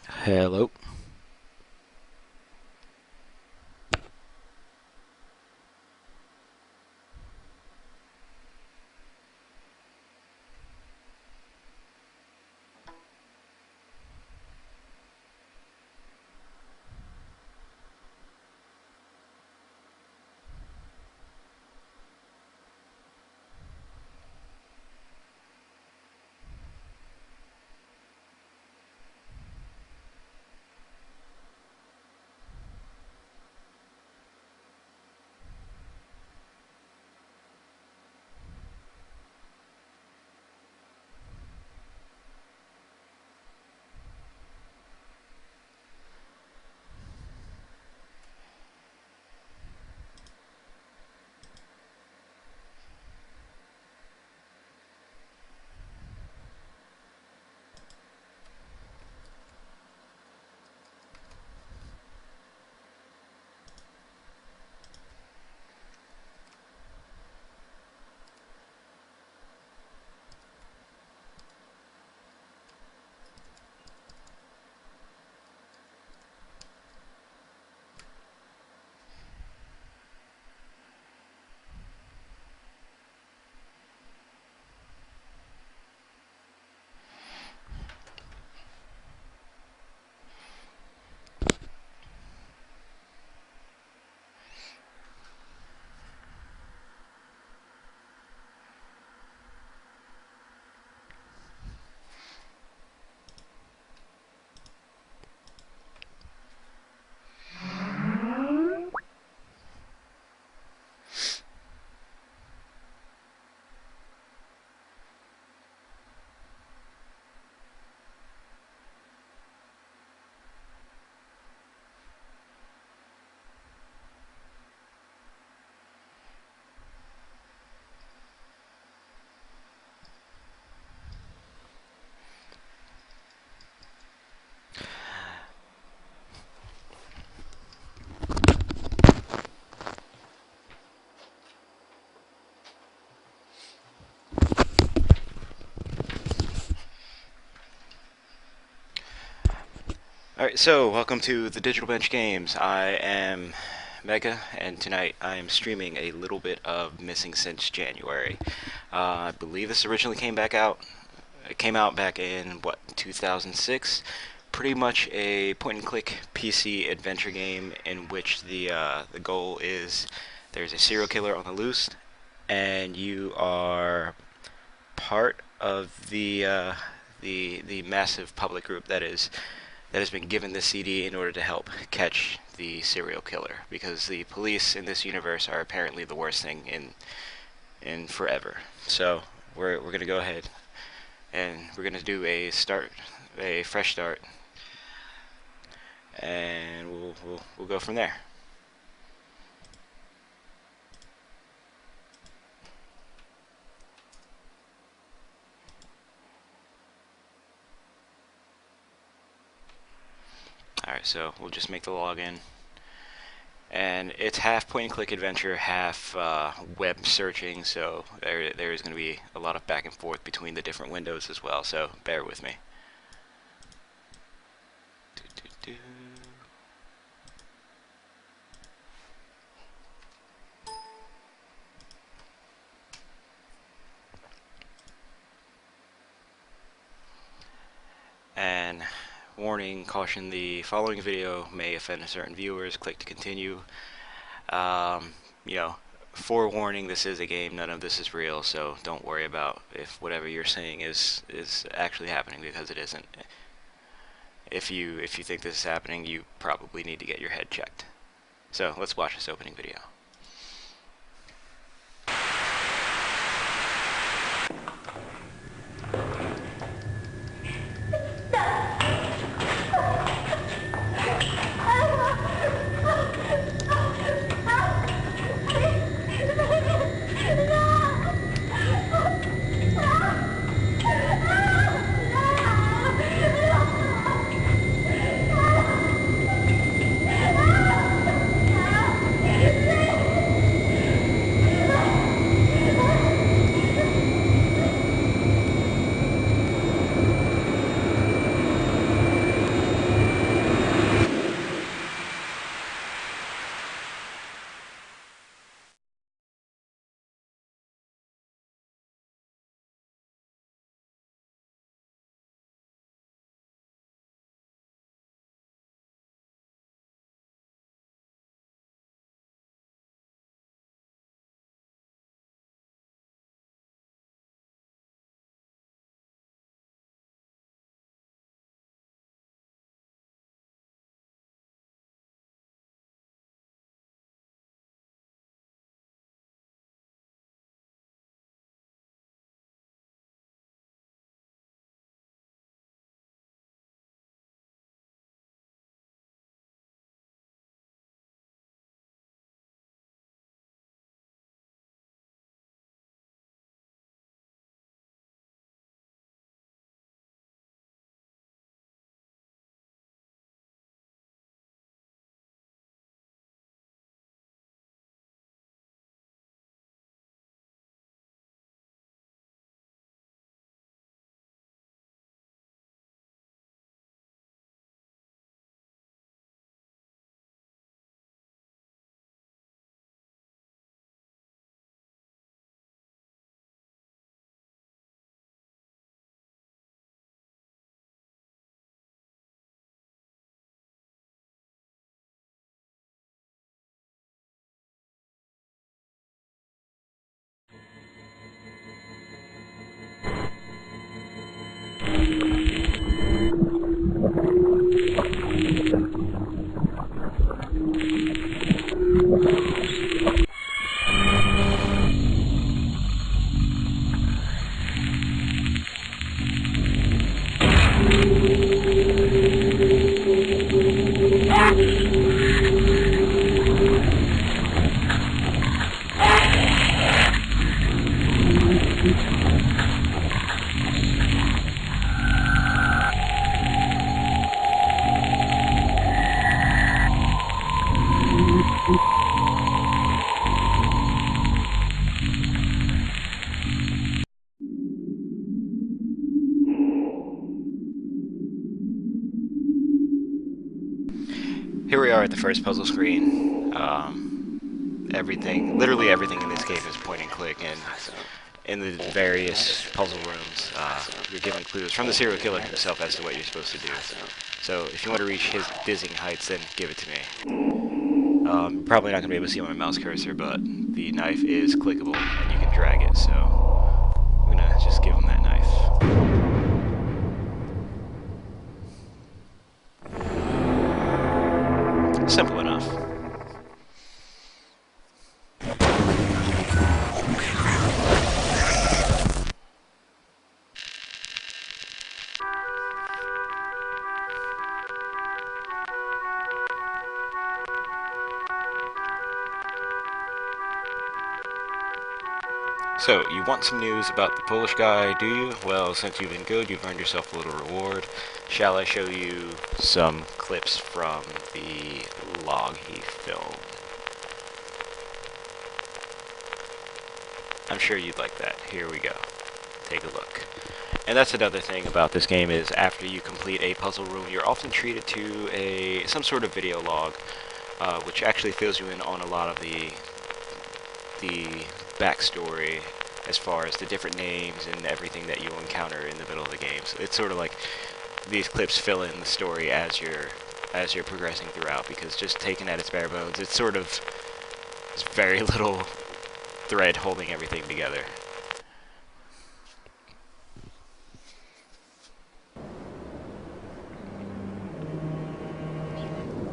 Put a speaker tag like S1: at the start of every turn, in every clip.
S1: Hello. Alright, so welcome to the Digital Bench Games. I am Mega, and tonight I am streaming a little bit of Missing Since January. I believe this originally came back out. It came out back in, what, 2006? Pretty much a point-and-click PC adventure game in which the goal is there's a serial killer on the loose, and you are part of the massive public group that has been given this CD in order to help catch the serial killer, because the police in this universe are apparently the worst thing in forever. So we're gonna go ahead and we're gonna do a fresh start, and we'll go from there. All right, so we'll just make the login. And it's half point and click adventure, half web searching, so there is going to be a lot of back and forth between the different windows as well, so bear with me. And warning, caution, the following video may offend certain viewers. Click to continue. You know, forewarning, this is a game. None of this is real, so don't worry about if whatever you're saying is actually happening, because it isn't. If you think this is happening, you probably need to get your head checked. So let's watch this opening video. Here we are at the first puzzle screen. Literally everything in this game is point and click, and in the various puzzle rooms, you're given clues from the serial killer himself as to what you're supposed to do. So if you want to reach his dizzying heights, then give it to me. Probably not going to be able to see my mouse cursor, but the knife is clickable, and you can drag it, so I'm going to just give him that knife. Simple enough. So, you want some news about the Polish guy, do you? Well, since you've been good, you've earned yourself a little reward. Shall I show you some clips from the log he filmed? I'm sure you'd like that. Here we go. Take a look. And that's another thing about this game is after you complete a puzzle room, you're often treated to some sort of video log, which actually fills you in on a lot of the backstory as far as the different names and everything that you'll encounter in the middle of the game. So it's sort of like these clips fill in the story as you're progressing throughout, because just taken at its bare bones, it's very little thread holding everything together.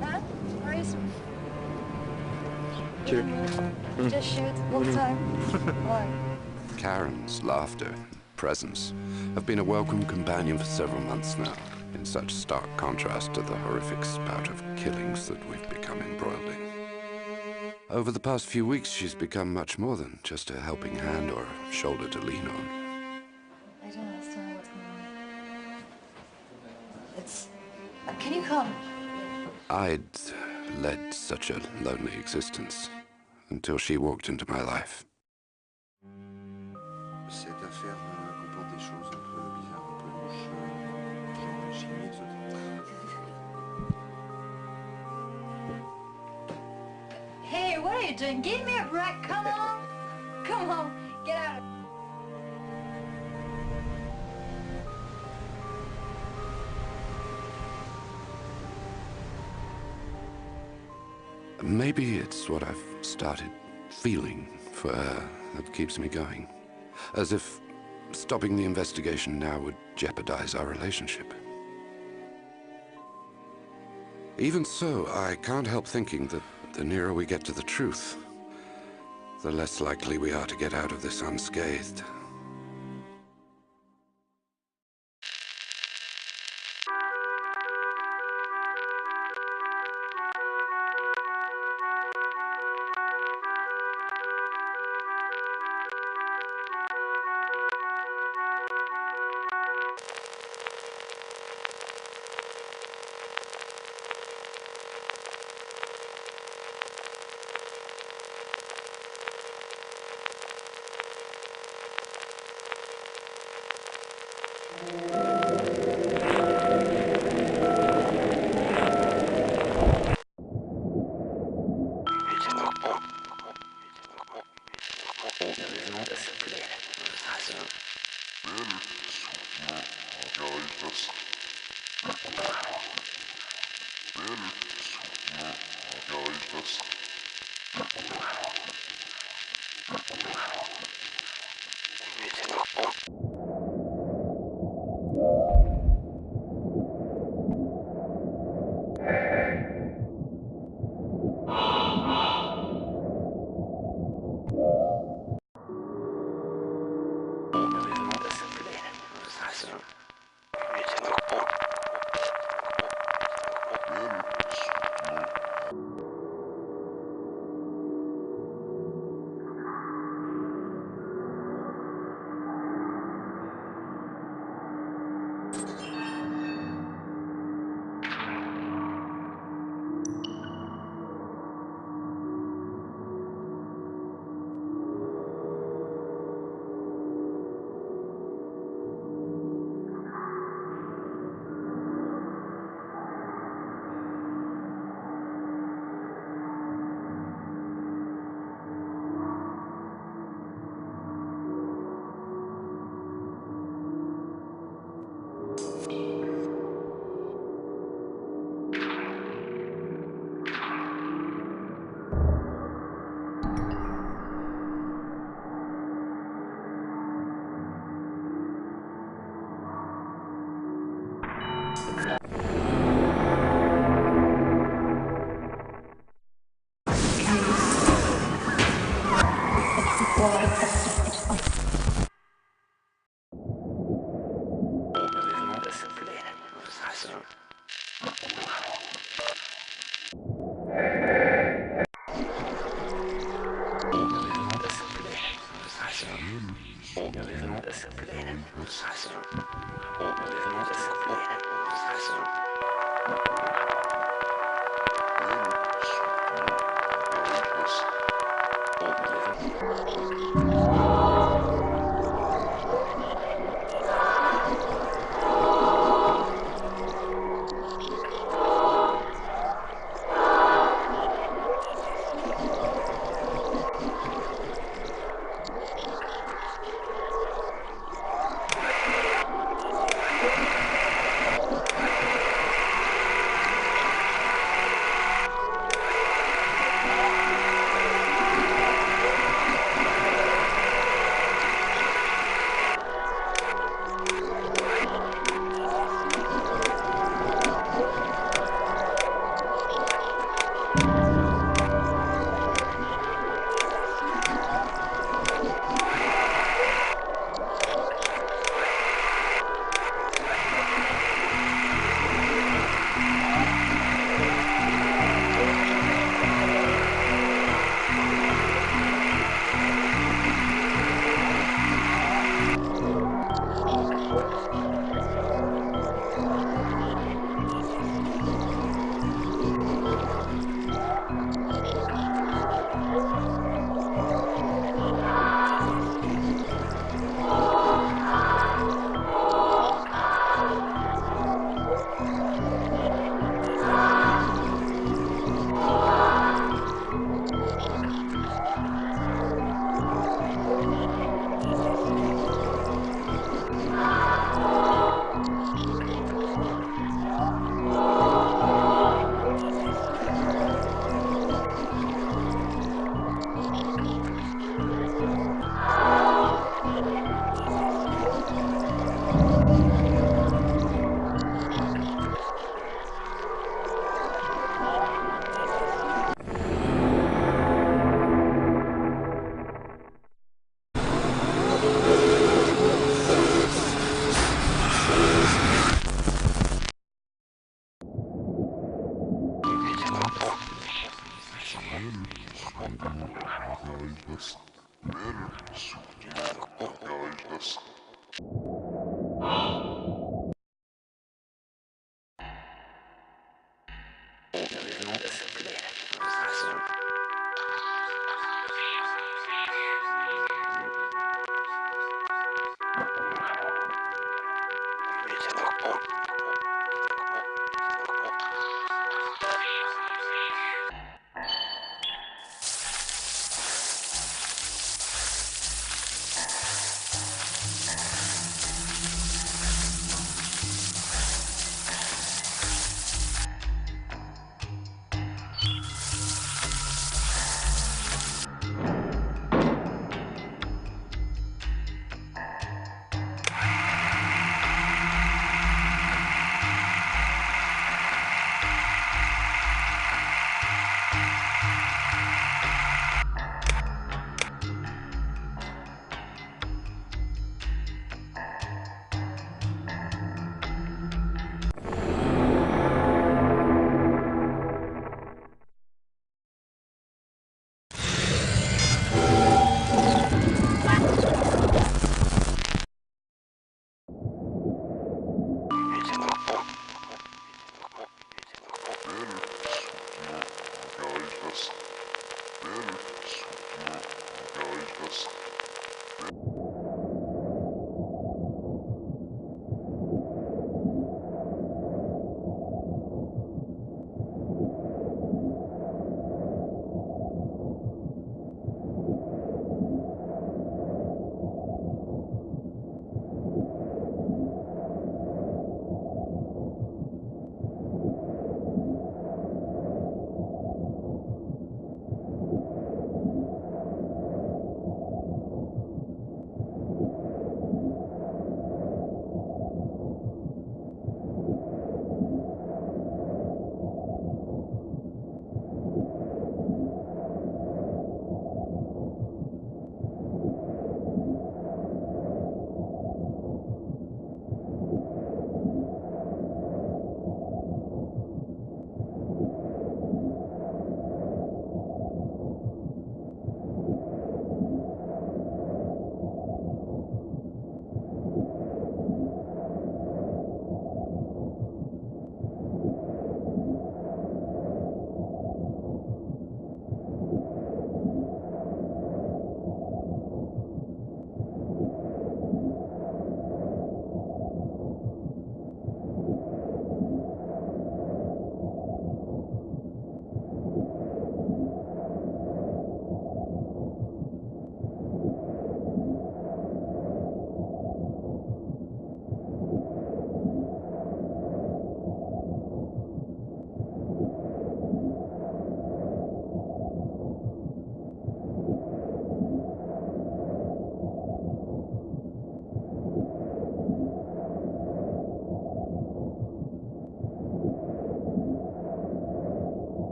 S2: Huh? Maurice?
S3: Cheers.
S2: Just shoot all the time. Why?
S4: Karen's laughter and presence have been a welcome companion for several months now, in such stark contrast to the horrific spout of killings that we've become embroiled in. Over the past few weeks, she's become much more than just a helping hand or a shoulder to lean on.
S2: I don't understand what's going on. It's... Can you come?
S4: I'd led such a lonely existence until she walked into my life.
S3: Cette affaire comporte des choses un peu bizarres, un peu louches, genre chimie exotique.
S2: Hey, what are you doing? Give me a break, come on! Come on, get out of...
S4: Maybe it's what I've started feeling for her that keeps me going. As if stopping the investigation now would jeopardize our relationship. Even so, I can't help thinking that the nearer we get to the truth, the less likely we are to get out of this unscathed.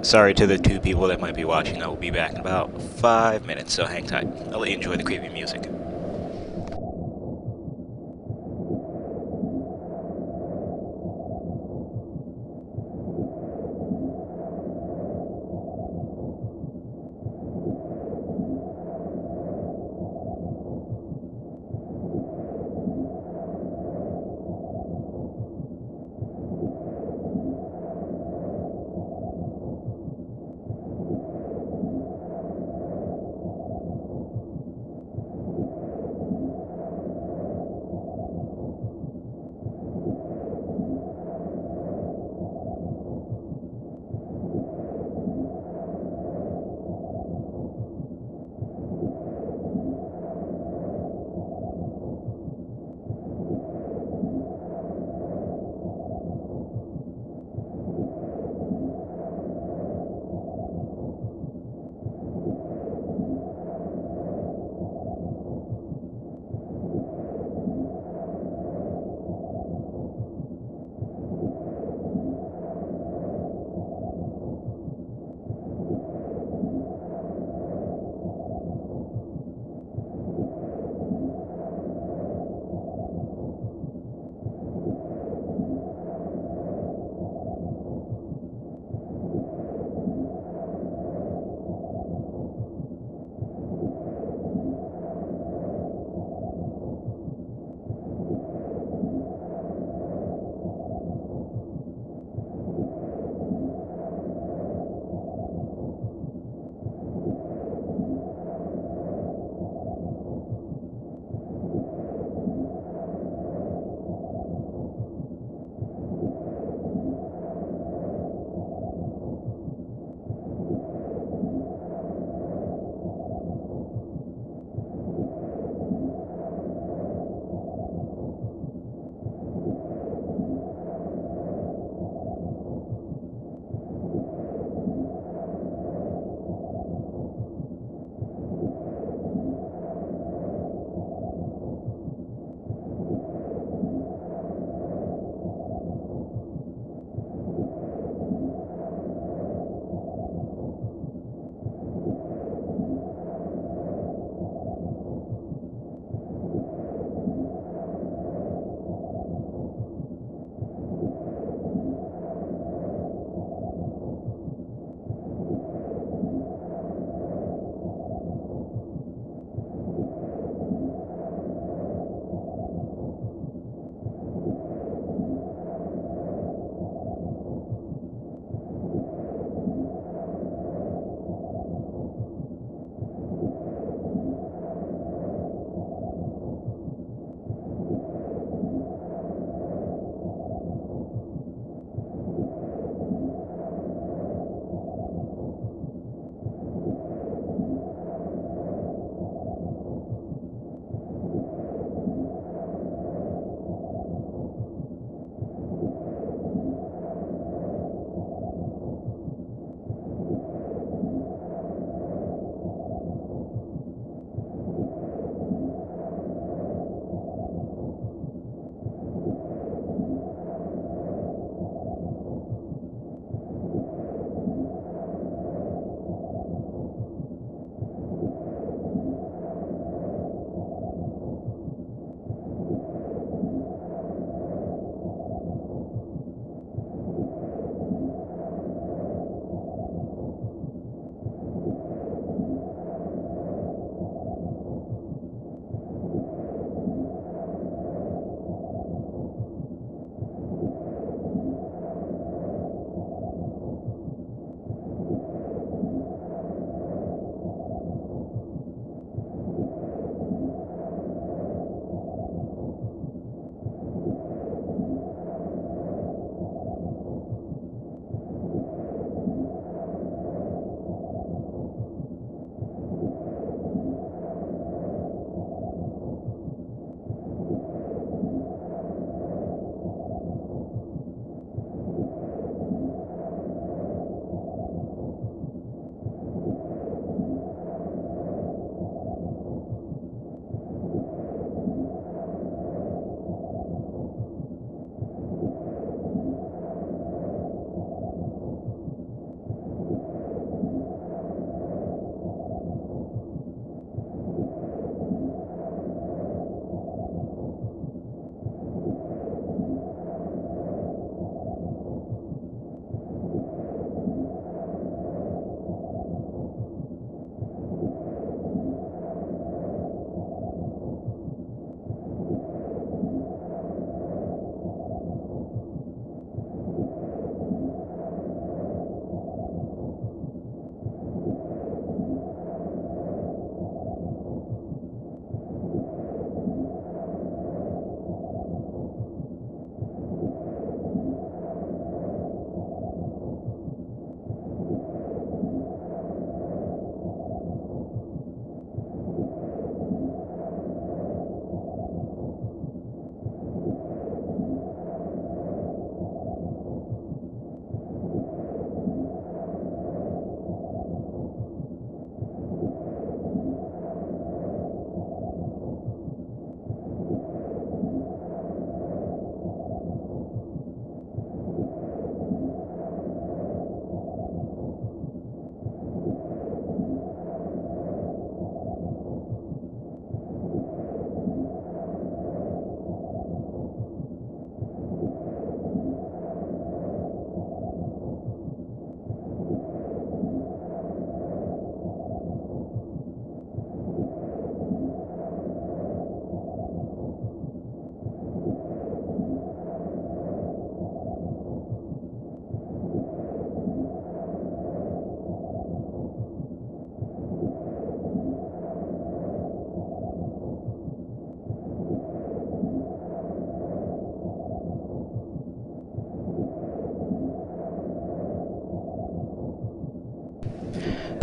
S1: Sorry to the two people that might be watching. I will be back in about 5 minutes, so hang tight. I'll let you enjoy the creepy music.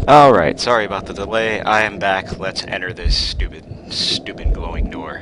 S1: Alright, sorry about the delay. I am back. Let's enter this stupid glowing door.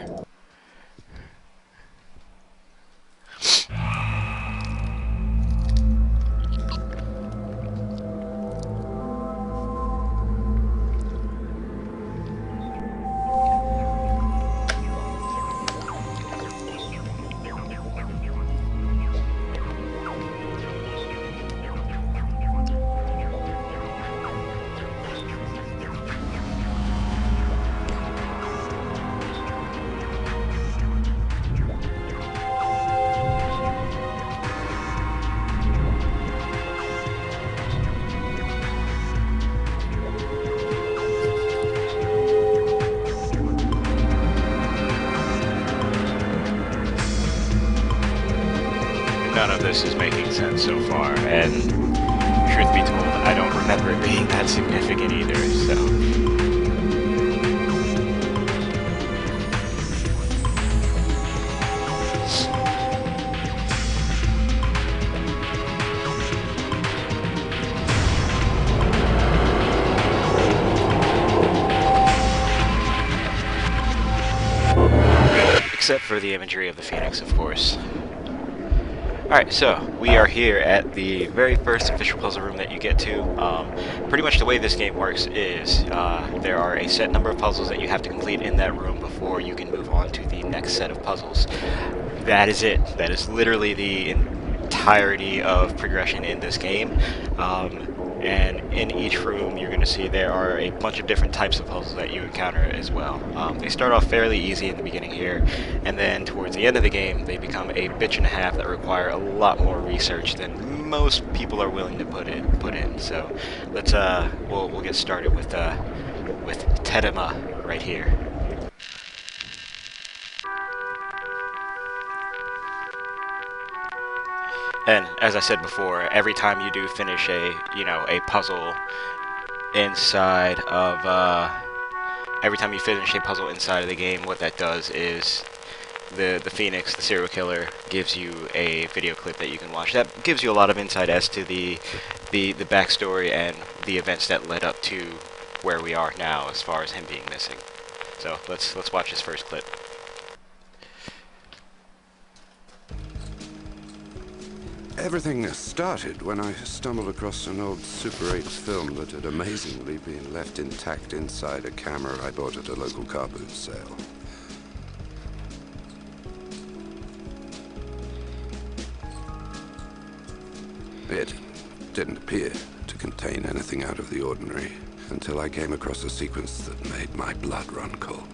S1: None of this is making sense so far, and truth be told, I don't remember it being that significant either, so... Except for the imagery of the Phoenix, of course. Alright, so we are here at the very first official puzzle room that you get to. Pretty much the way this game works is there are a set number of puzzles that you have to complete in that room before you can move on to the next set of puzzles. That is it. That is literally the entirety of progression in this game. And in each room you're going to see there are a bunch of different types of puzzles that you encounter as well. They start off fairly easy in the beginning here, and then towards the end of the game they become a bitch and a half that require a lot more research than most people are willing to put in. So let's we'll get started with Tedema right here. And as I said before, every time you do finish a puzzle inside of every time you finish a puzzle inside of the game, what that does is the Phoenix, the serial killer, gives you a video clip that you can watch. That gives you a lot of insight as to the backstory and the events that led up to where we are now as far as him being missing. So let's watch this first clip.
S4: Everything started when I stumbled across an old Super 8 film that had amazingly been left intact inside a camera I bought at a local car boot sale. It didn't appear to contain anything out of the ordinary until I came across a sequence that made my blood run cold.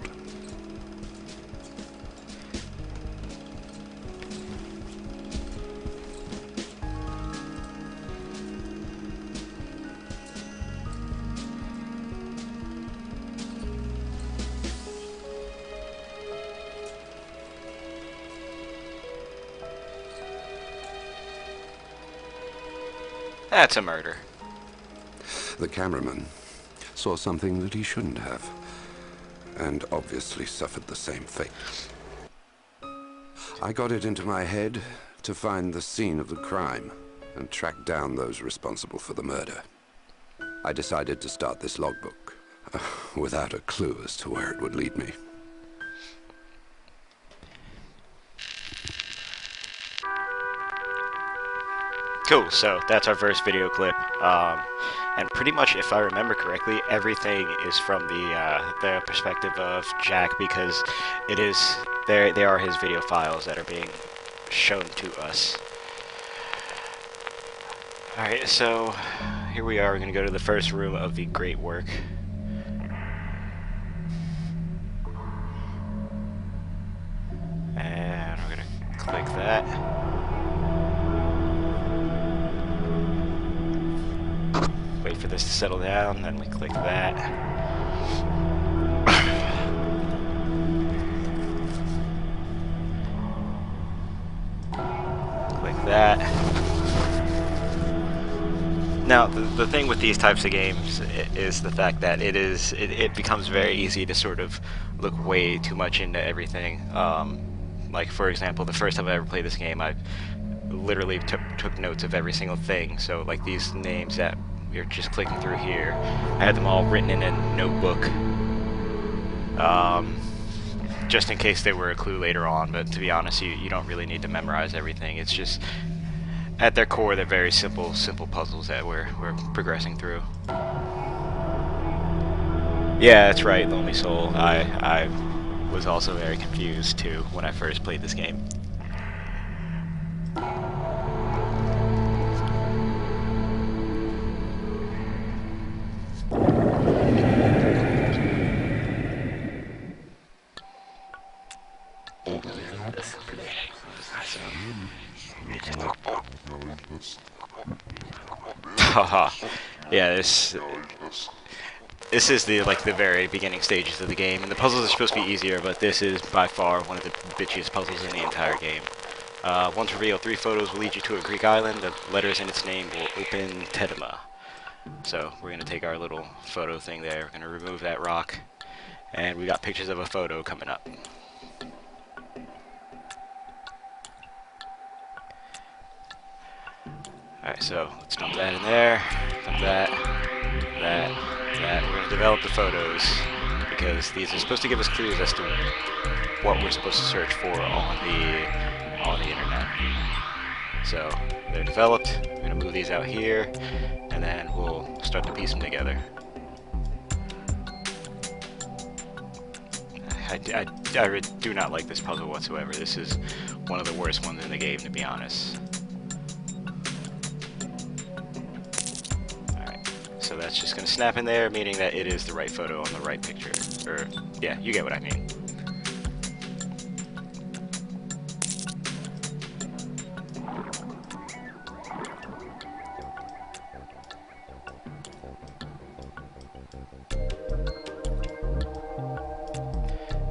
S1: That's a murder.
S4: The cameraman saw something that he shouldn't have, and obviously suffered the same fate. I got it into my head to find the scene of the crime and track down those responsible for the murder. I decided to start this logbook, without a clue as to where it would lead me.
S1: Cool, so that's our first video clip, and pretty much, if I remember correctly, everything is from the perspective of Jack, because it is they are his video files that are being shown to us. Alright, so here we are. We're going to go to the first room of the Great Work. And we're going to click that. Wait for this to settle down, then we click that. Click that. Now, the thing with these types of games is the fact that it becomes very easy to sort of look way too much into everything. Like, for example, the first time I ever played this game, I literally took notes of every single thing. So, like, these names that we are just clicking through here. I had them all written in a notebook, just in case they were a clue later on, but to be honest, you don't really need to memorize everything. It's just, at their core, they're very simple puzzles that we're progressing through. Yeah, that's right, Lonely Soul. I was also very confused too when I first played this game. Haha. Yeah, this is the very beginning stages of the game, and the puzzles are supposed to be easier, but this is by far one of the bitchiest puzzles in the entire game. Once revealed, 3 photos will lead you to a Greek island. The letters in its name will open TDB. So we're gonna take our little photo thing there. We're gonna remove that rock, and we got pictures of a photo coming up. Alright, so let's dump that in there, dump that. We're going to develop the photos, because these are supposed to give us clues as to what we're supposed to search for on the internet. So they're developed. We're going to move these out here, and then we'll start to piece them together. I do not like this puzzle whatsoever. This is one of the worst ones in the game, to be honest. So that's just going to snap in there, meaning that it is the right photo on the right picture. Or, yeah, you get what I mean.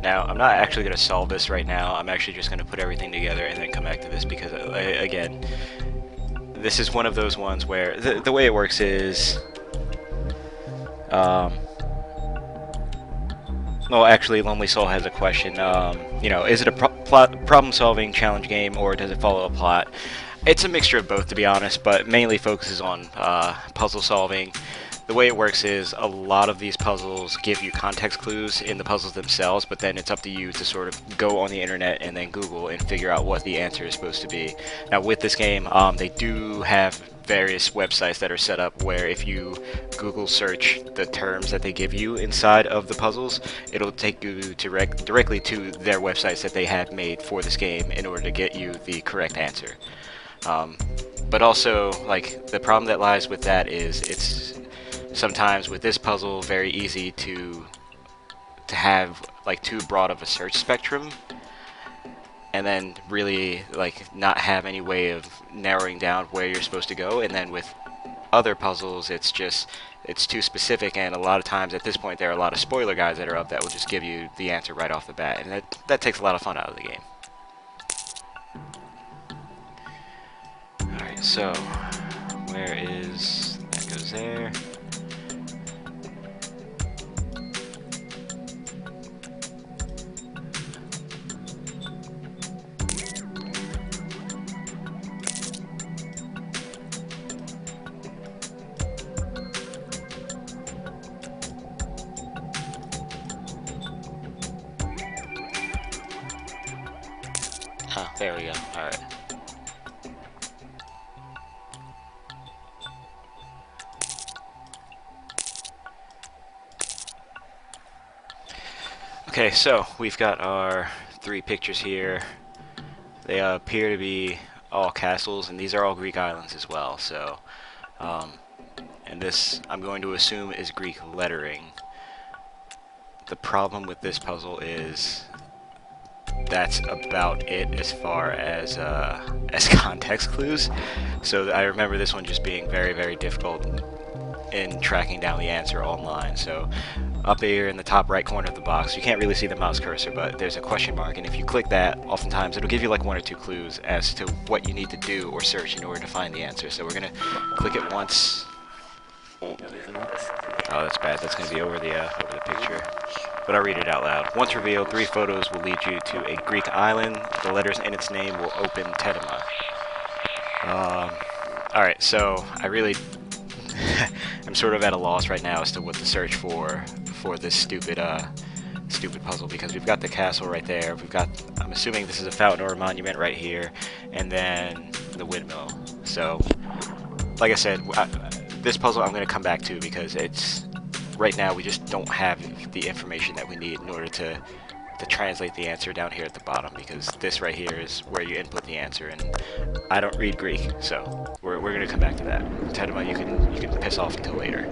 S1: Now, I'm not actually going to solve this right now. I'm actually just going to put everything together and then come back to this, because, again, this is one of those ones where the way it works is... well, actually, Lonely Soul has a question. You know, is it a problem-solving challenge game, or does it follow a plot? It's a mixture of both, to be honest, but mainly focuses on puzzle solving. The way it works is a lot of these puzzles give you context clues in the puzzles themselves, but then it's up to you to sort of go on the internet and then Google and figure out what the answer is supposed to be. Now, with this game, they do have various websites that are set up where if you Google search the terms that they give you inside of the puzzles, it'll take you directly to their websites that they have made for this game in order to get you the correct answer. But also, like, the problem that lies with that is it's sometimes with this puzzle very easy to have like too broad of a search spectrum, and then really like not have any way of narrowing down where you're supposed to go. And then with other puzzles, it's too specific, and a lot of times at this point there are a lot of spoiler guides that are up that will just give you the answer right off the bat, and that takes a lot of fun out of the game. Alright, so where is that? Goes there. Oh, there we go. Alright. Okay, so we've got our 3 pictures here. They appear to be all castles, and these are all Greek islands as well. So, and this I'm going to assume is Greek lettering. The problem with this puzzle is that's about it as far as context clues. So I remember this one just being very, very difficult in tracking down the answer online. So up here in the top right corner of the box, you can't really see the mouse cursor, but there's a question mark, and if you click that, oftentimes it'll give you like 1 or 2 clues as to what you need to do or search in order to find the answer. So we're gonna click it once. Oh, that's bad. That's gonna be over the picture. But I'll read it out loud. Once revealed, 3 photos will lead you to a Greek island. The letters in its name will open TDB. Alright, so I really I'm sort of at a loss right now as to what to search for this stupid puzzle, because we've got the castle right there. We've got, I'm assuming this is a fountain or a monument right here, and then the windmill. So, like I said, this puzzle I'm going to come back to because it's right now we just don't have the information that we need in order to translate the answer down here at the bottom, because this right here is where you input the answer, and I don't read Greek, so we're going to come back to that. Tedema, you can piss off until later.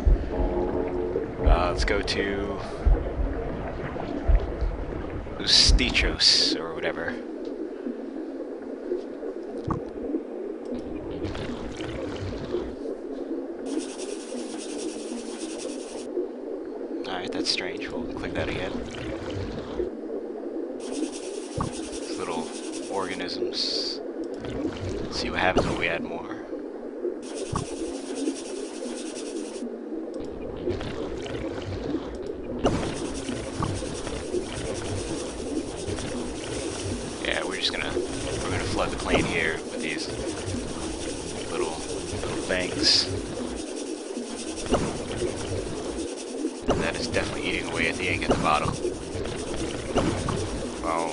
S1: Let's go to Stichos or whatever. Alright, that's strange. We'll click that again. These little organisms. Let's see what happens when we add more. Yeah, we're gonna flood the plane here with these little things. And that is definitely eating away at the ink at the bottom. Wow.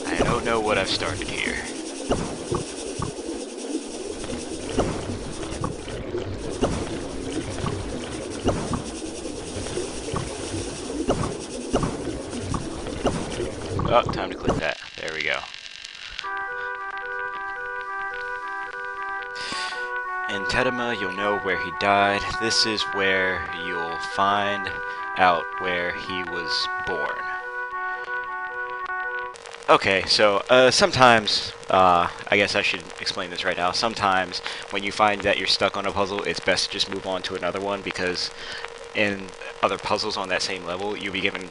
S1: I don't know what I've started here. Oh, time to click that. There we go. In Tedema, you'll know where he died. This is where you'll find out where he was born. Okay, so sometimes, I guess I should explain this right now. Sometimes when you find that you're stuck on a puzzle, it's best to just move on to another one, because in other puzzles on that same level, you'll be given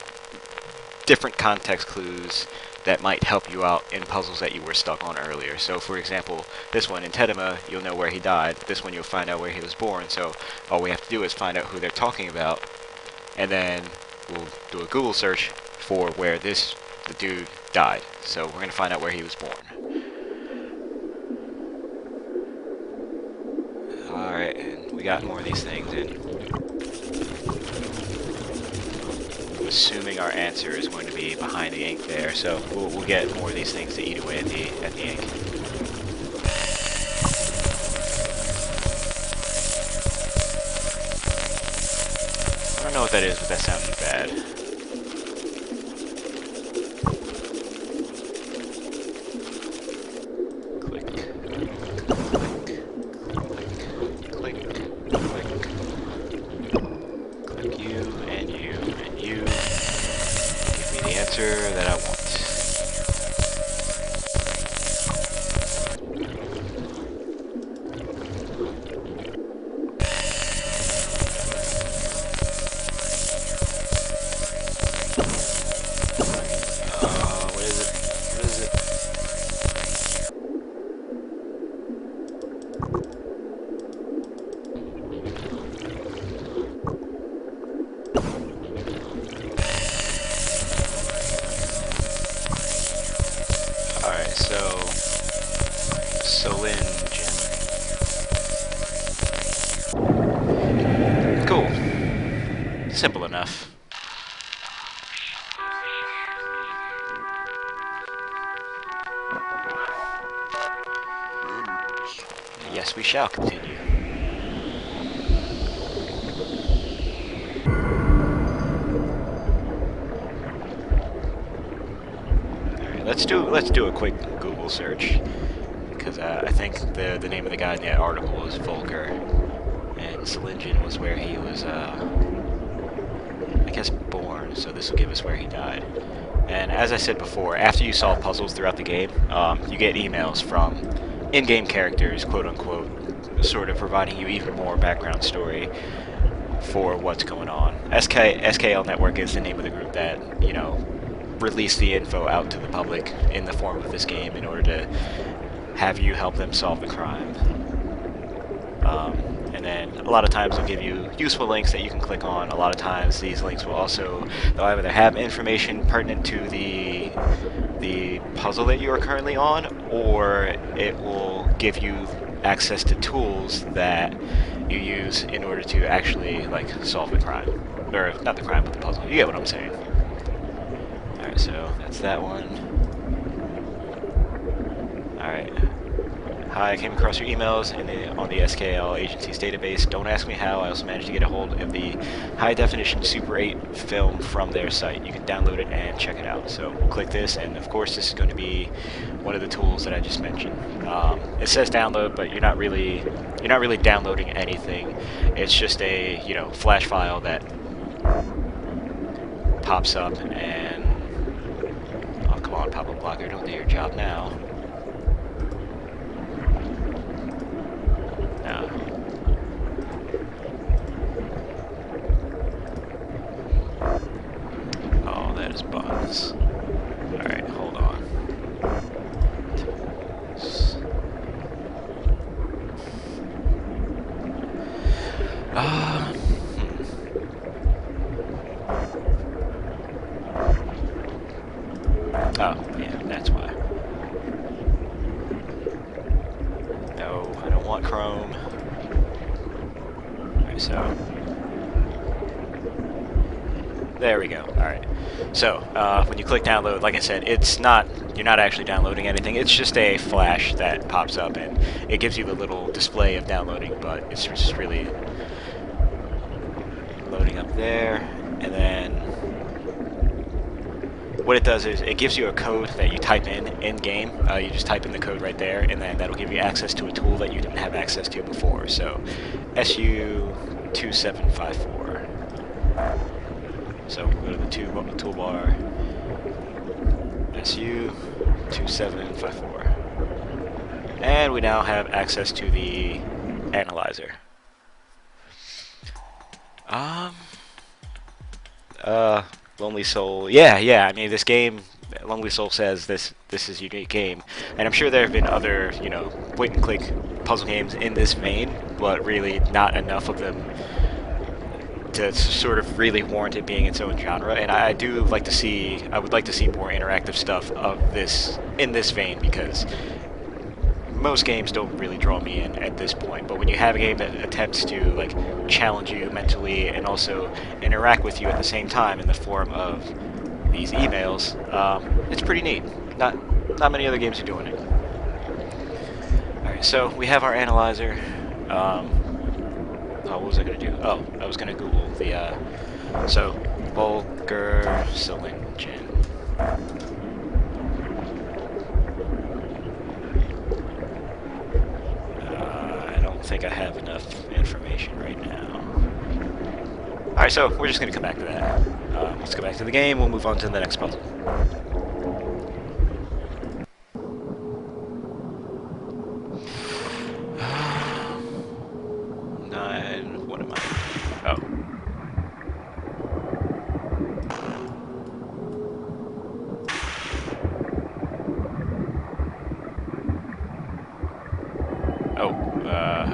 S1: different context clues that might help you out in puzzles that you were stuck on earlier. So, for example, this one in Tedema, you'll know where he died. This one, you'll find out where he was born. So, all we have to do is find out who they're talking about, and then we'll do a Google search for where the dude died. So, we're going to find out where he was born. Alright, and we got more of these things in. Assuming our answer is going to be behind the ink there, so we'll get more of these things to eat away at the ink. I don't know what that is, but that sounded bad. That I want. What is it? What is it? Cool. Simple enough. Yes, we shall continue. Alright, let's do a quick Google search, because I think the name of the guy in the article was Volker, and Solingen was where he was I guess born, so this will give us where he died. And as I said before, after you solve puzzles throughout the game, you get emails from in-game characters, quote-unquote, sort of providing you even more background story for what's going on. SKL Network is the name of the group that, you know, release the info out to the public in the form of this game in order to have you help them solve the crime. And then a lot of times they'll give you useful links that you can click on. A lot of times these links will also, they'll either have information pertinent to the puzzle that you are currently on, or it will give you access to tools that you use in order to actually like solve the crime. Or not the crime, but the puzzle. You get what I'm saying. Alright, so that's that one. Alright. Hi, I came across your emails on the SKL agency's database. Don't ask me how. I also managed to get a hold of the high-definition Super 8 film from their site. You can download it and check it out. So click this, and of course this is going to be one of the tools that I just mentioned. It says download, but you're not really downloading anything. It's just a flash file that pops up, and oh come on, pop-up blocker, don't do your job now. No. Oh, that is bugs. Alright, hold on. Oh, yeah, that's why. No, I don't want Chrome. Alright, so there we go. Alright. So, when you click download, like I said, you're not actually downloading anything. It's just a flash that pops up, and it gives you the little display of downloading, but it's just really loading up there. And then what it does is it gives you a code that you type in-game. You just type in the code right there, and then that'll give you access to a tool that you didn't have access to before. So, SU2754. So go to the toolbar, SU2754. And we now have access to the analyzer. Lonely Soul. Yeah. I mean, this game, Lonely Soul says this is a unique game, and I'm sure there have been other, point and click puzzle games in this vein, but really not enough of them to sort of really warrant it being its own genre. And I would like to see more interactive stuff of this in this vein, because most games don't really draw me in at this point. But when you have a game that attempts to like challenge you mentally and also interact with you at the same time in the form of these emails, it's pretty neat. Not many other games are doing it. Alright, so we have our analyzer. Oh, what was I going to do? Oh, I was going to Google the, so, Bulgur Cylinder. I don't think I have enough information right now. Alright, so we're just going to come back to that. Let's go back to the game, we'll move on to the next puzzle. What am I? Oh.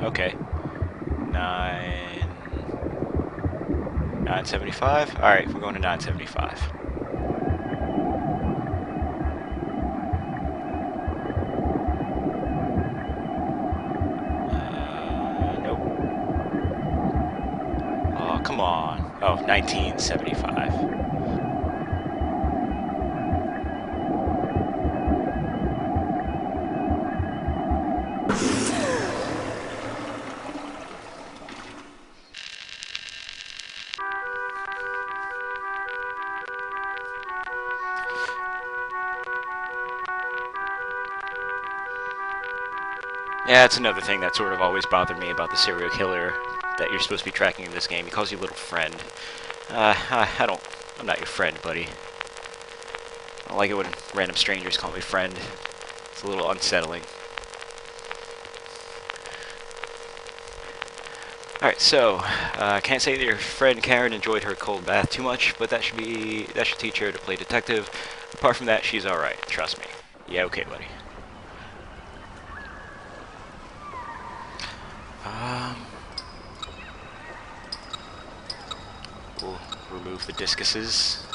S1: Okay. 975? Alright, we're going to 975. Nope. Oh, come on. Oh, 1975. Yeah, it's another thing that sort of always bothered me about the serial killer that you're supposed to be tracking in this game. He calls you little friend. I'm not your friend, buddy. I don't like it when random strangers call me friend. It's a little unsettling. Alright, so, can't say that your friend Karen enjoyed her cold bath too much, but that should teach her to play detective. Apart from that, she's alright, trust me. Yeah, okay, buddy. Um, we'll remove the discuses.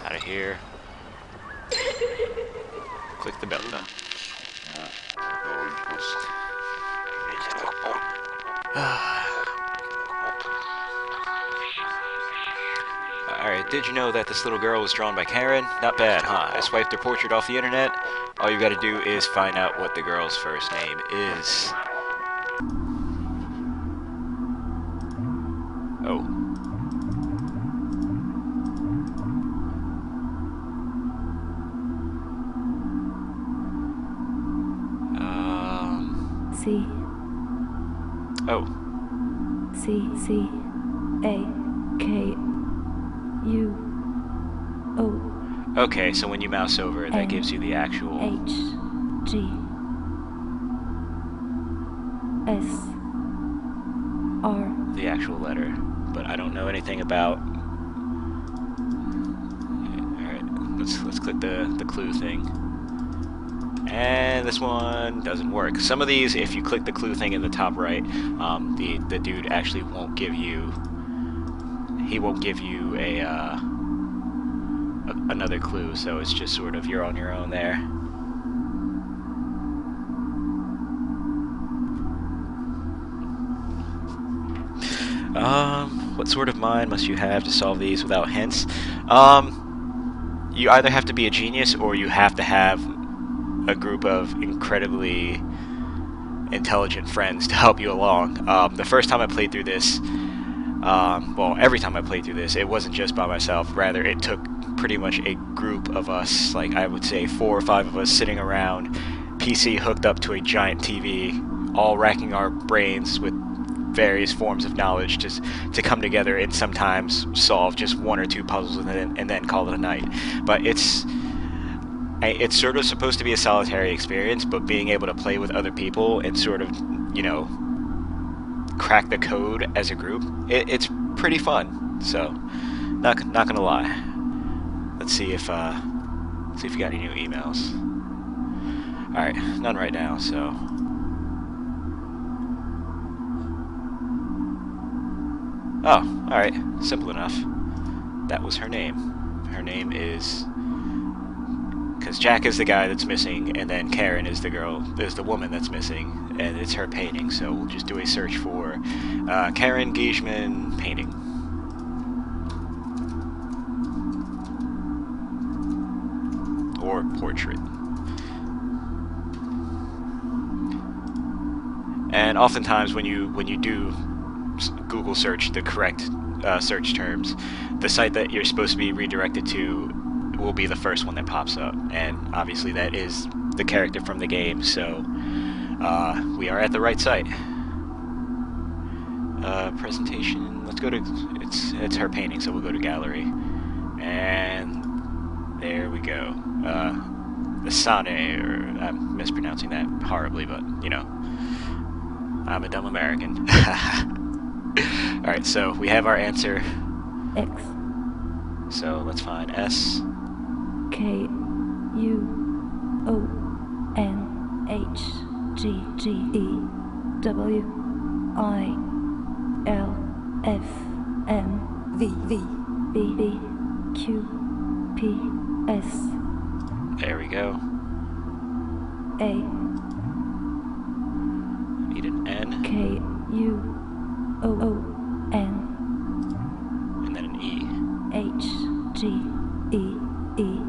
S1: Out of here. Click the bell though. Alright, did you know that this little girl was drawn by Karen? Not bad, huh? I swiped her portrait off the internet. All you gotta do is find out what the girl's first name is. Oh.
S5: C.
S1: Oh.
S5: C. C. A. K. U. O.
S1: Okay, so when you mouse over, that gives you the actual...
S5: H. G. S. R.
S1: The actual letter. But I don't know anything about... Alright, let's click the clue thing. And this one doesn't work. Some of these, if you click the clue thing in the top right, the dude actually won't give you... He won't give you another clue, so it's just sort of you're on your own there. What sort of mind must you have to solve these without hints? You either have to be a genius or you have to have a group of incredibly intelligent friends to help you along. The first time I played through this, well, every time I played through this, it wasn't just by myself. Rather, it took pretty much a group of us, like I would say 4 or 5 of us sitting around, PC hooked up to a giant TV, all racking our brains with various forms of knowledge just to come together and sometimes solve just 1 or 2 puzzles and then call it a night. But it's sort of supposed to be a solitary experience, but being able to play with other people and sort of, you know, crack the code as a group, it's pretty fun. So, not gonna lie. Let's see if you got any new emails. All right, none right now. So, oh, all right, simple enough. That was her name. Her name is, because Jack is the guy that's missing, and then Karen is the woman that's missing, and it's her painting. So we'll just do a search for Karen Gieshman painting. Or portrait. And oftentimes when you do Google search the correct search terms, the site that you're supposed to be redirected to will be the first one that pops up, and obviously that is the character from the game, so we are at the right site. Presentation, let's go to, it's her painting, so we'll go to gallery, and there we go. The Sane, or I'm mispronouncing that horribly, but you know, I'm a dumb American. Alright, so we have our answer.
S5: X.
S1: So let's find S.
S5: K. U. O. N. H. G. G. E. W. I. L. F. M. V. V. B. B. Q. P. S.
S1: There we go.
S5: A.
S1: Need an N.
S5: K. U. O. O. N.
S1: And then an E.
S5: H. G. E. E.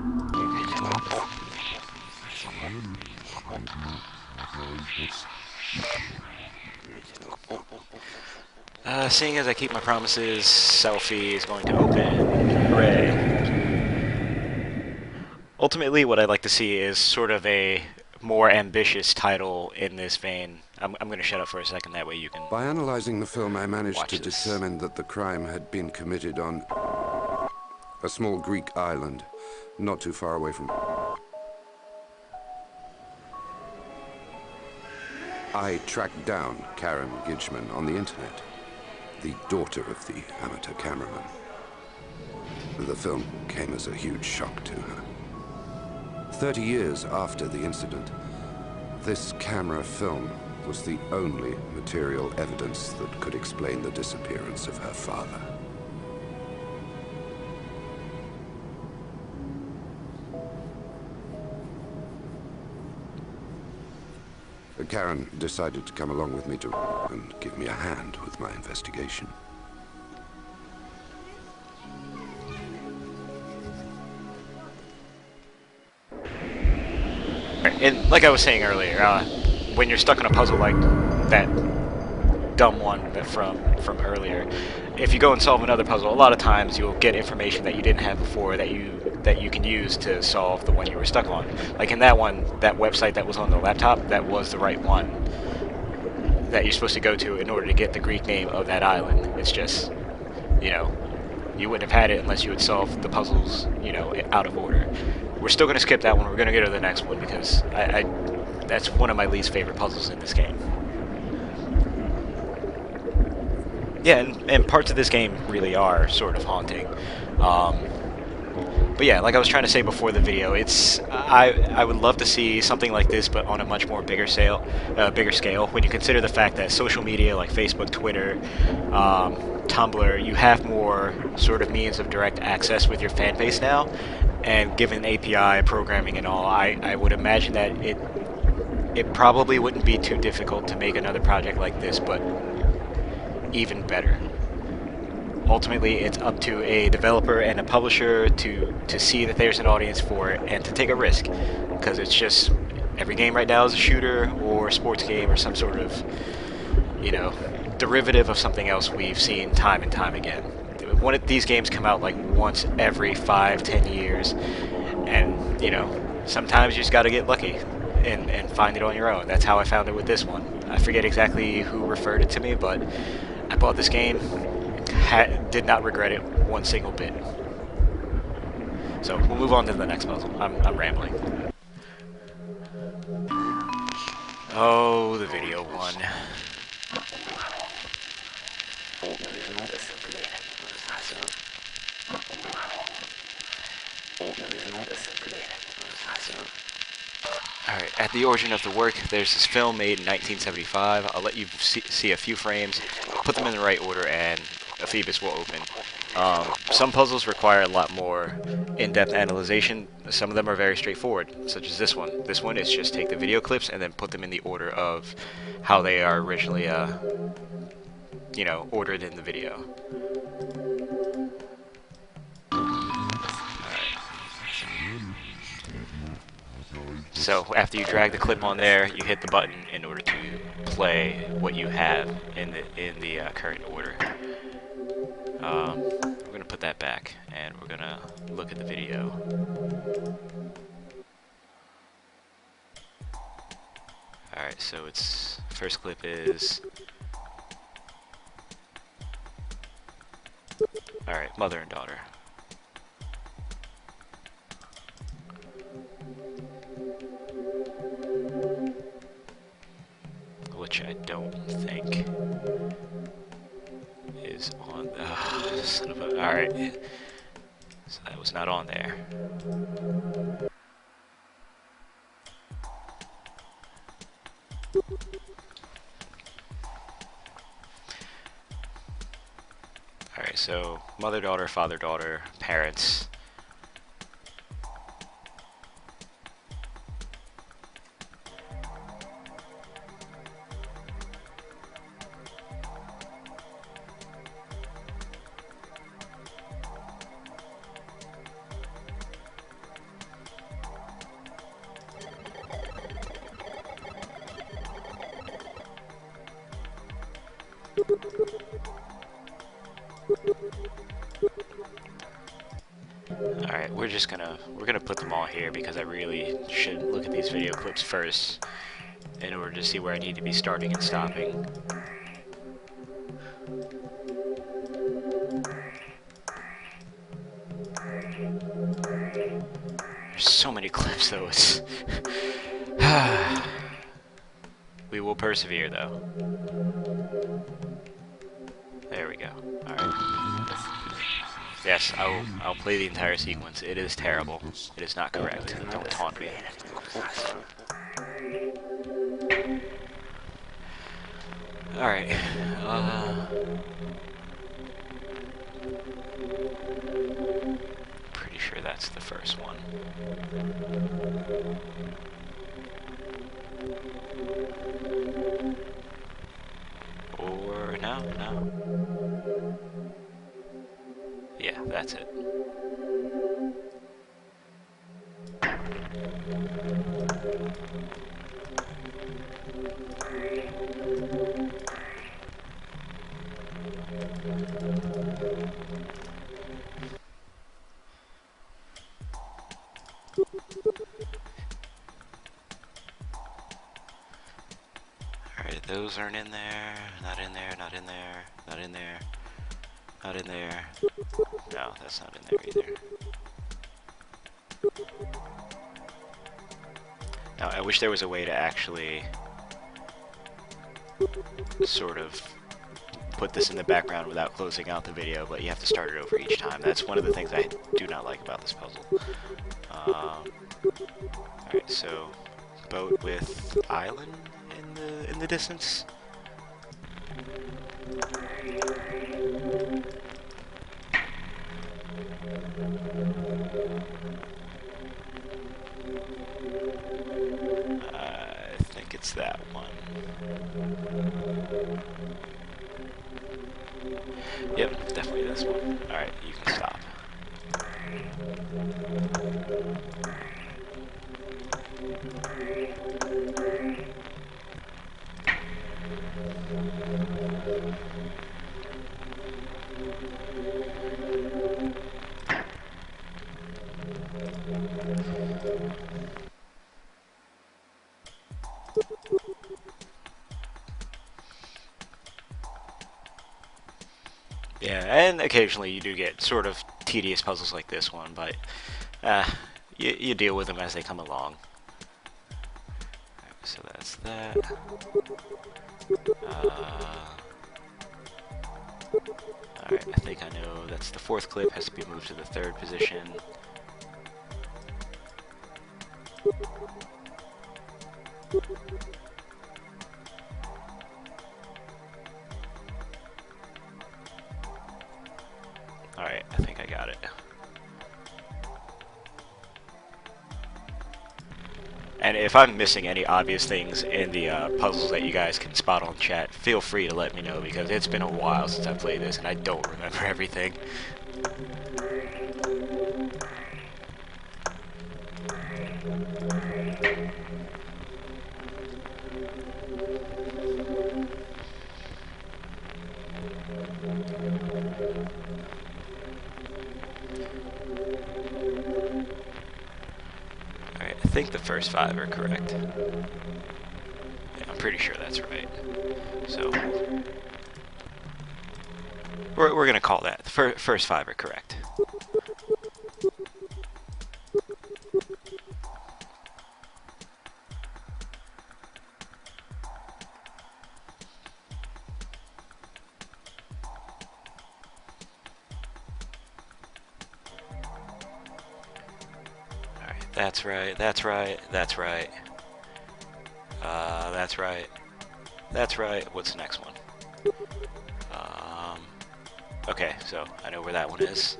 S1: Seeing as I keep my promises, selfie is going to open. Hooray. Ultimately, what I'd like to see is sort of a more ambitious title in this vein. I'm going to shut up for a second, that way you can...
S4: By analyzing the film, I managed
S1: Watch
S4: to
S1: this.
S4: determine that the crime had been committed on a small Greek island, not too far away from... I tracked down Karen Gieshman on the internet, the daughter of the amateur cameraman. The film came as a huge shock to her. 30 years after the incident, this camera film was the only material evidence that could explain the disappearance of her father. Karen decided to come along with me to and give me a hand with my investigation.
S1: And like I was saying earlier, when you're stuck in a puzzle like that dumb one from earlier, if you go and solve another puzzle, a lot of times you'll get information that you didn't have before that you can use to solve the one you were stuck on. Like in that one, that website that was on the laptop, that was the right one that you're supposed to go to in order to get the Greek name of that island. It's just, you know, you wouldn't have had it unless you had solved the puzzles, you know, out of order. We're still going to skip that one. We're going to go to the next one because that's one of my least favorite puzzles in this game. Yeah, and parts of this game really are sort of haunting. But yeah, like I was trying to say before the video, I would love to see something like this, but on a much more bigger scale. When you consider the fact that social media like Facebook, Twitter, Tumblr, you have more sort of means of direct access with your fan base now, and given API programming and all, I would imagine that it probably wouldn't be too difficult to make another project like this, but even better. Ultimately, it's up to a developer and a publisher to see that there's an audience for it and to take a risk, because it's just every game right now is a shooter or a sports game or some sort of, you know, derivative of something else we've seen time and time again. One of these games come out like once every 5-10 years, and you know, sometimes you just got to get lucky and find it on your own. That's how I found it with this one. I forget exactly who referred it to me, but I bought this game, did not regret it one single bit. So we'll move on to the next puzzle. I'm rambling. Oh, the video one. Alright, at the origin of the work, there's this film made in 1975. I'll let you see a few frames, put them in the right order, and a Phoebus will open. Some puzzles require a lot more in-depth analyzation. Some of them are very straightforward, such as this one. This one is just take the video clips and then put them in the order of how they are originally, you know, ordered in the video. So after you drag the clip on there, you hit the button in order to play what you have in the current order. We're gonna put that back, and we're gonna look at the video. All right, so its first clip is. All right, mother and daughter. Which I don't think is on the son of a. Alright. So that was not on there. Alright, so mother, daughter, father, daughter, parents. Alright, we're gonna put them all here because I really should look at these video clips first in order to see where I need to be starting and stopping. There's so many clips though, it's we will persevere though. There we go. Alright. Yes, I'll play the entire sequence. It is terrible. It is not correct. Don't taunt me. Alright. Pretty sure that's the first one. Or no, no. Yeah, that's it. Alright, those aren't in there. Not in there, not in there, not in there. Not in there. No, that's not in there either. Now, I wish there was a way to actually sort of put this in the background without closing out the video, but you have to start it over each time. That's one of the things I do not like about this puzzle. Alright, so boat with island in the distance. I think it's that one. Yep, definitely this one. Alright, you can stop. Yeah, and occasionally you do get sort of tedious puzzles like this one, but you deal with them as they come along. Right, so that's that. Alright, I think I know that's the fourth clip, has to be moved to the third position. Alright, I think I got it. And if I'm missing any obvious things in the puzzles that you guys can spot on chat, feel free to let me know, because it's been a while since I played this and I don't remember everything. I think the first 5 are correct. Yeah, I'm pretty sure that's right. So we're gonna call that the first 5 are correct. That's right, that's right, that's right. That's right. That's right. What's the next one? Okay, so I know where that one is.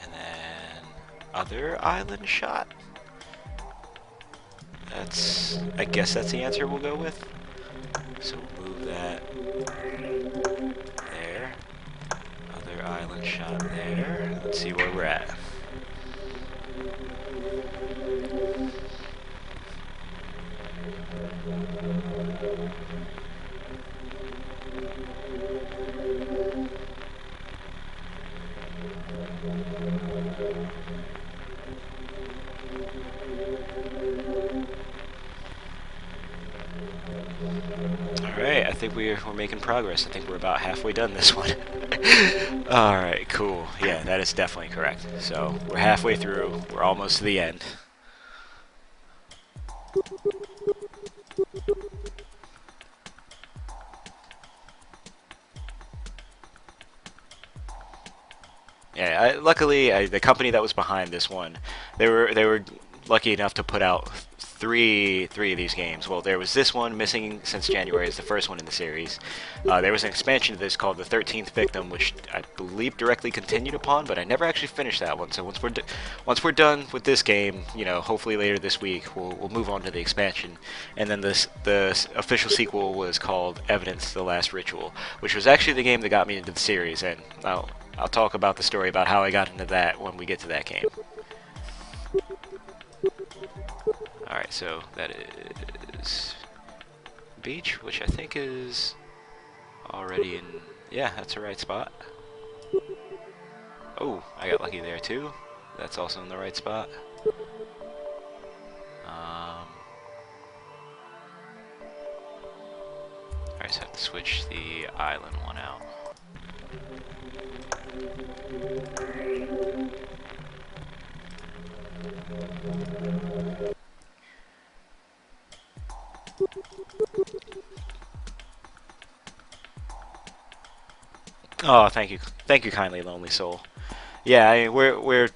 S1: And then other island shot. I guess that's the answer we'll go with. So we'll move that there. Other island shot there. Let's see where we're at. Alright, I think we're making progress. I think we're about halfway done this one. Alright, cool. Yeah, that is definitely correct. So, we're halfway through. We're almost to the end. Luckily, the company that was behind this one, they were lucky enough to put out three of these games. Well, there was this one, Missing Since January, is the first one in the series. There was an expansion to this called The 13th Victim, which I believe directly continued upon, but I never actually finished that one. So once we're done with this game, hopefully later this week, we'll move on to the expansion. And then the official sequel was called Evidence: The Last Ritual, which was actually the game that got me into the series, and I'll talk about the story about how I got into that when we get to that game. Alright, so that is beach, which I think is already in... Yeah, that's the right spot. Oh, I got lucky there too. That's also in the right spot. Alright, so I have to switch the island one out. Oh, thank you kindly, lonely soul. Yeah, we're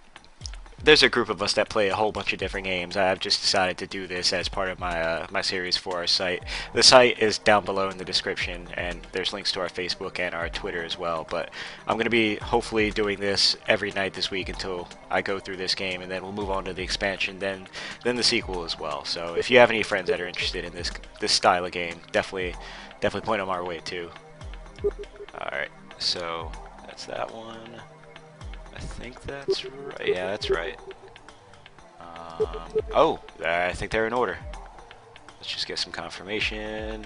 S1: there's a group of us that play a whole bunch of different games. I've just decided to do this as part of my my series for our site. The site is down below in the description, and there's links to our Facebook and our Twitter as well. But I'm going to be hopefully doing this every night this week until I go through this game, and then we'll move on to the expansion, then the sequel as well. So if you have any friends that are interested in this style of game, definitely point them our way too. All right, so that's that one. I think that's right. Yeah, that's right. Oh, I think they're in order. Let's just get some confirmation.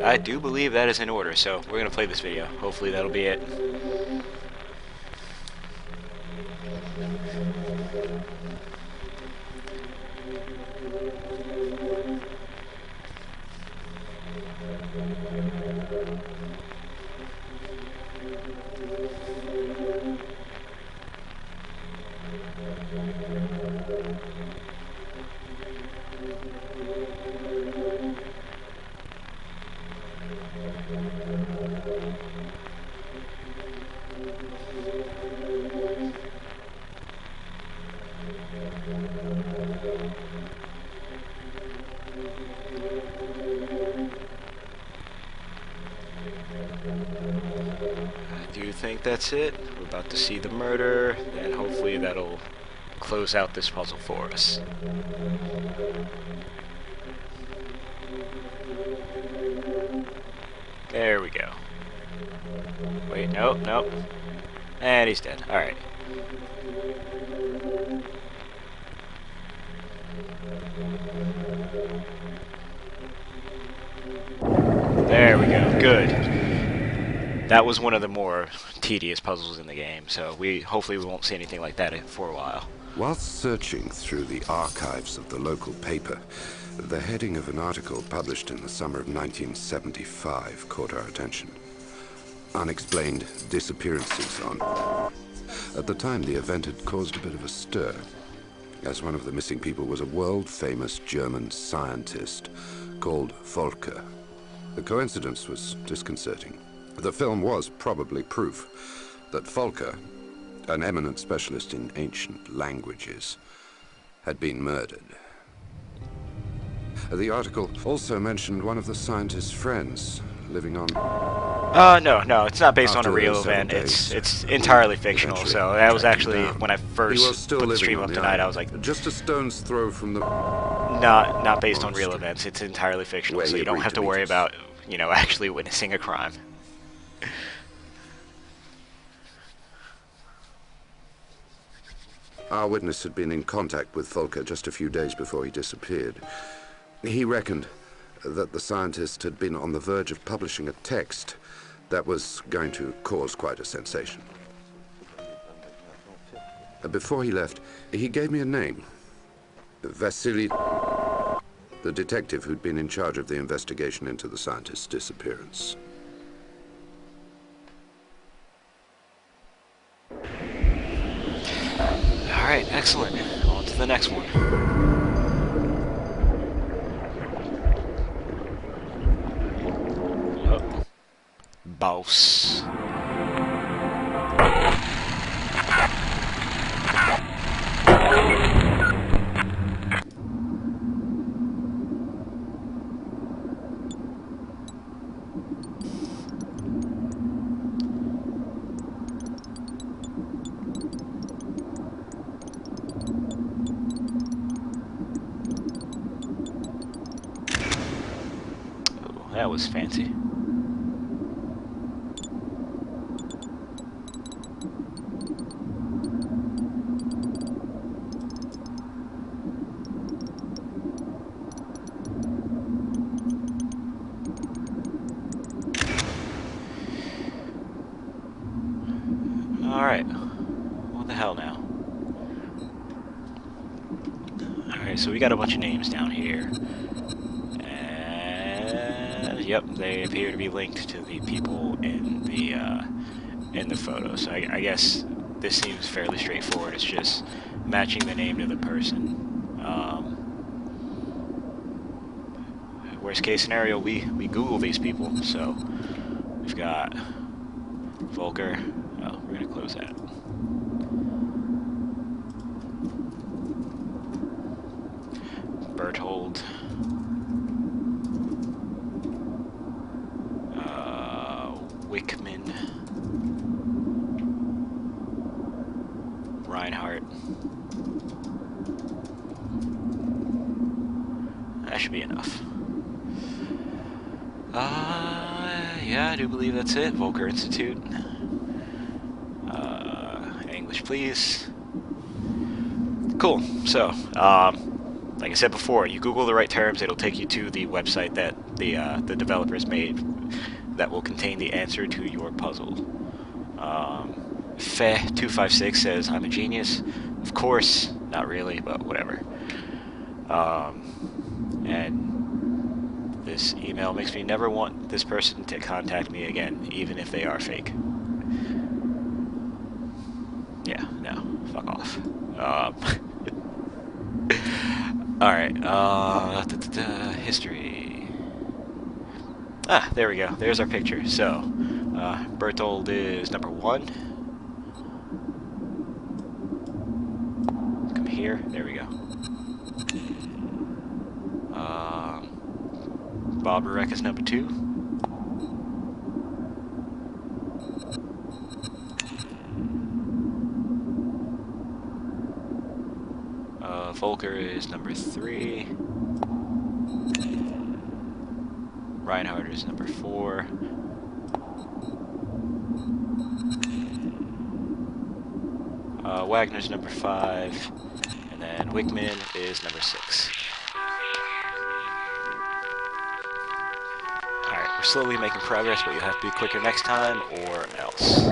S1: I do believe that is in order, so we're going to play this video. Hopefully that'll be it. I do think that's it. We're about to see the murder, and hopefully that'll close out this puzzle for us. There we go. Wait, nope. And he's dead. Alright. There we go. Good. That was one of the more tedious puzzles in the game, so hopefully we won't see anything like that for a while.
S4: Whilst searching through the archives of the local paper, the heading of an article published in the summer of 1975 caught our attention. Unexplained disappearances on... At the time, the event had caused a bit of a stir, as one of the missing people was a world-famous German scientist called Volker. The coincidence was disconcerting. The film was probably proof that Volker, an eminent specialist in ancient languages, had been murdered. The article also mentioned one of the scientist's friends living on...
S1: No, it's not based on a
S4: After
S1: real
S4: 7
S1: event.
S4: days,
S1: It's entirely fictional.
S4: eventually
S1: So that was
S4: tracked
S1: actually
S4: him down.
S1: when I
S4: He
S1: first
S4: was still
S1: put the
S4: living
S1: stream
S4: on
S1: up
S4: the
S1: tonight. I
S4: island,
S1: was like,
S4: just a stone's throw from the...
S1: not based on real events. It's entirely fictional,
S4: Where
S1: so
S4: he
S1: you don't
S4: agreed
S1: have
S4: to
S1: to
S4: meet
S1: worry
S4: us.
S1: about actually witnessing a crime.
S4: Our witness had been in contact with Volker just a few days before he disappeared. He reckoned that the scientist had been on the verge of publishing a text that was going to cause quite a sensation. Before he left, he gave me a name. Vasily... the detective who'd been in charge of the investigation into the scientist's disappearance.
S1: Alright, excellent. On to the next one. Oh. Boss. That was fancy. Alright. What the hell now? Alright, so we got a bunch of names down here. Yep, they appear to be linked to the people in the photo. So I guess this seems fairly straightforward. It's just matching the name to the person. Worst case scenario, we Google these people. So we've got Volker. Oh, we're gonna close that. Berthold. Wickman, Reinhardt. That should be enough. Yeah, I do believe that's it. Volker Institute. English, please. Cool. So, like I said before, you Google the right terms, it'll take you to the website that the developers made that will contain the answer to your puzzle. Fe256 says, I'm a genius. Of course, not really, but whatever. And this email makes me never want this person to contact me again, even if they are fake. Yeah, no, fuck off. Alright, history. Ah, there we go. There's our picture. So, Berthold is number 1. Come here. There we go. Bob Rurek is number 2. Volker is number 3. Reinhardt is number 4. Wagner's number 5. And then Wickman is number 6. Alright, we're slowly making progress, but you'll have to be quicker next time or else.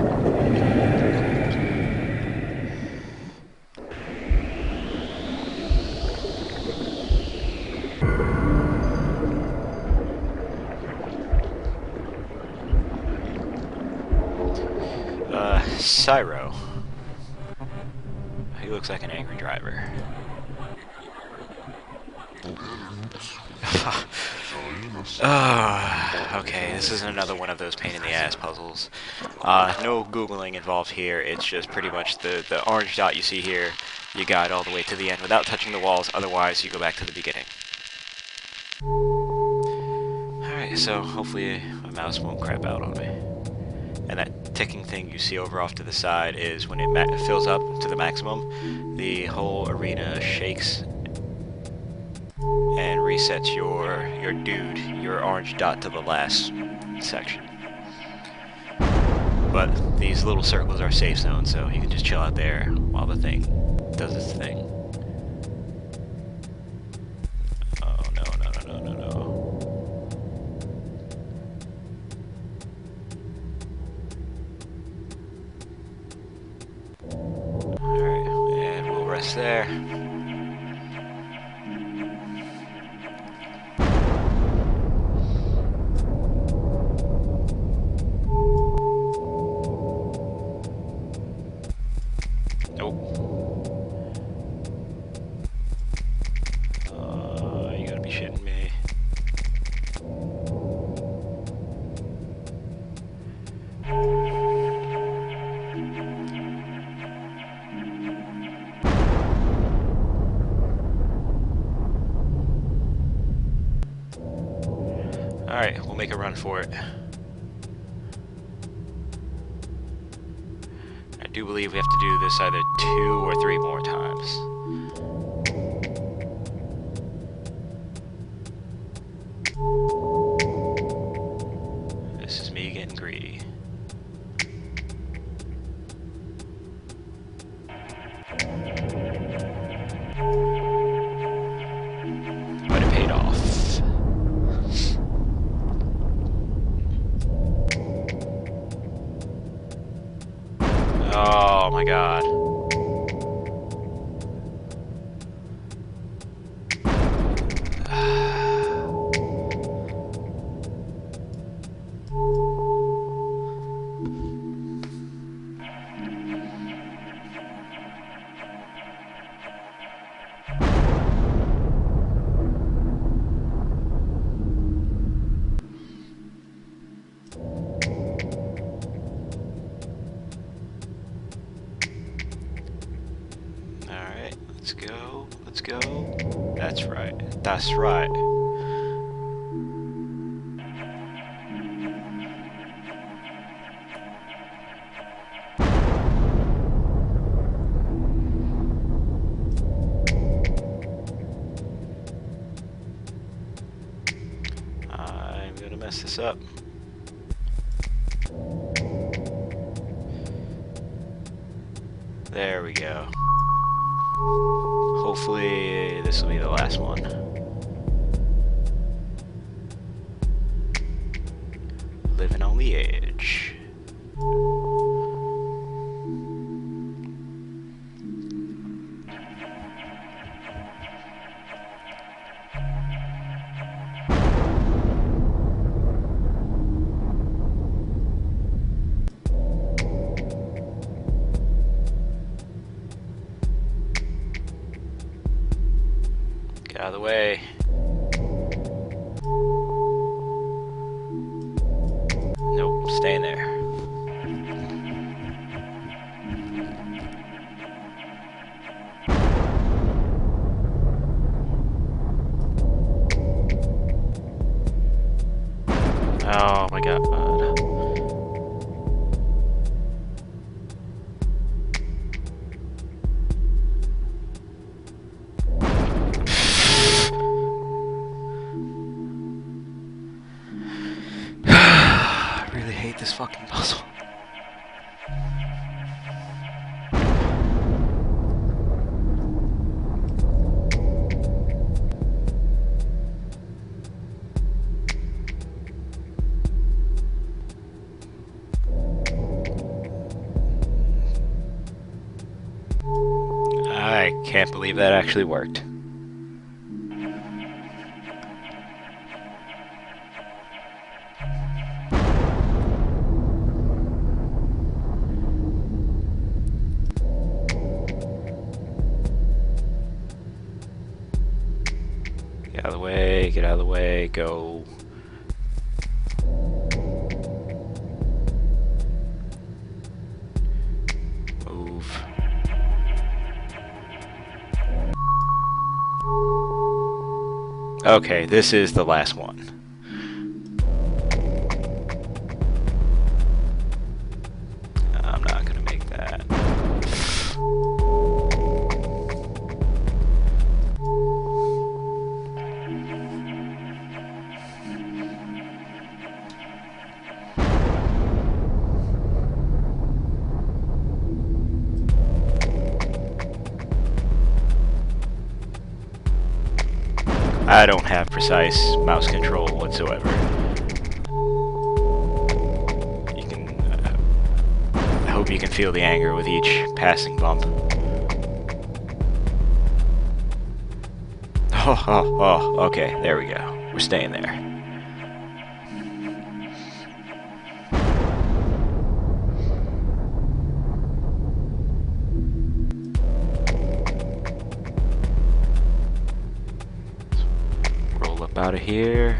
S1: Cyro. He looks like an angry driver. Okay, this is another one of those pain-in-the-ass puzzles. No Googling involved here, it's just pretty much the orange dot you see here, you got all the way to the end without touching the walls, otherwise you go back to the beginning. Alright, so hopefully my mouse won't crap out on me. And that ticking thing you see over off to the side is when it fills up to the maximum, the whole arena shakes and resets your orange dot to the last section. But these little circles are safe zones, so you can just chill out there while the thing does its thing. Oh no, no, no, no, no, no. Alright, and we'll rest there. Alright, we'll make a run for it. I do believe we have to do this either 2 or 3 more times. This is me getting greedy. But it paid off. Oh my god. Alright, let's go. Let's go. That's right. That's right. I'm gonna mess this up. There we go. Hopefully this will be the last one. Living on the edge. Get out of the way. Nope, stay in there. Oh my god. I really hate this fucking puzzle. I can't believe that actually worked. Get out of the way, get out of the way, go. Move. Okay, this is the last one. I'm not gonna make that. I don't have precise mouse control whatsoever. You can, I hope you can feel the anger with each passing bump. Oh, okay, there we go. We're staying there. Out of here.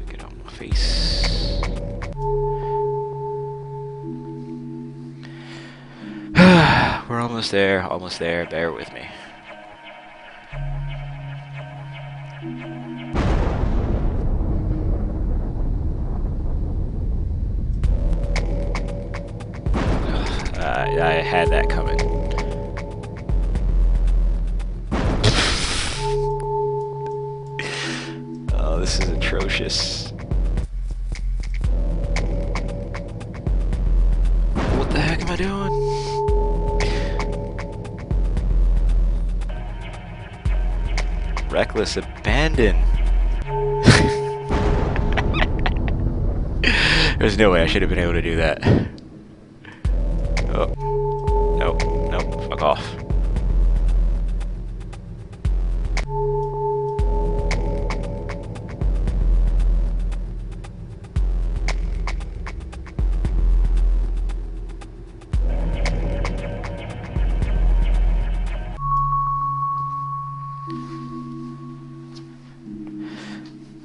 S1: Get on my face. We're almost there, almost there. Bear with me. I had that coming. Oh, this is atrocious. What the heck am I doing? Reckless abandon. There's no way I should have been able to do that. Oh. Nope. Nope. Fuck off.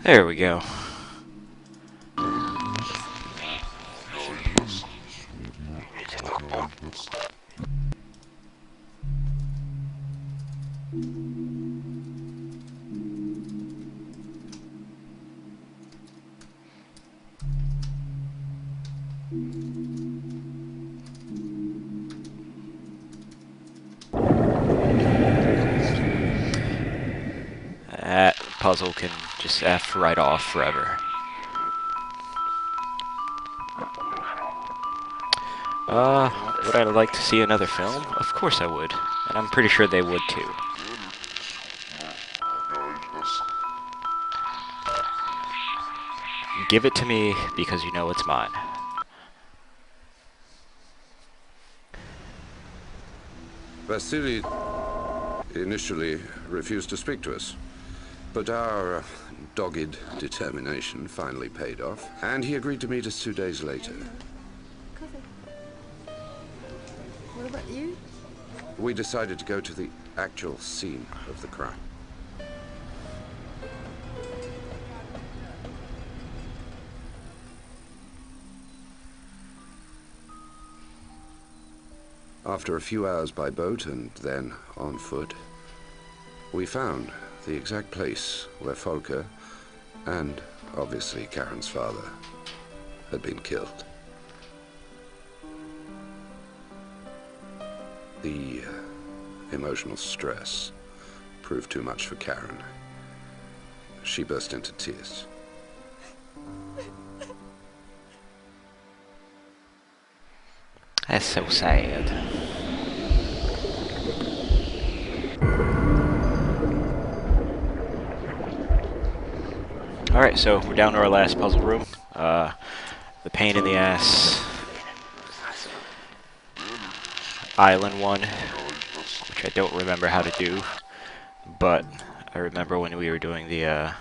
S1: There we go. That puzzle can just F right off forever. Would I like to see another film? Of course I would. And I'm pretty sure they would too. Give it to me because you know it's mine.
S4: Vasily initially refused to speak to us, but our dogged determination finally paid off, and he agreed to meet us 2 days later.
S2: What about you?
S4: We decided to go to the actual scene of the crime. After a few hours by boat and then on foot, we found the exact place where Volker, and obviously Karen's father, had been killed. The emotional stress proved too much for Karen. She burst into tears.
S1: That's so sad. Alright, so we're down to our last puzzle room. The pain in the ass island one, which I don't remember how to do, but I remember when we were doing the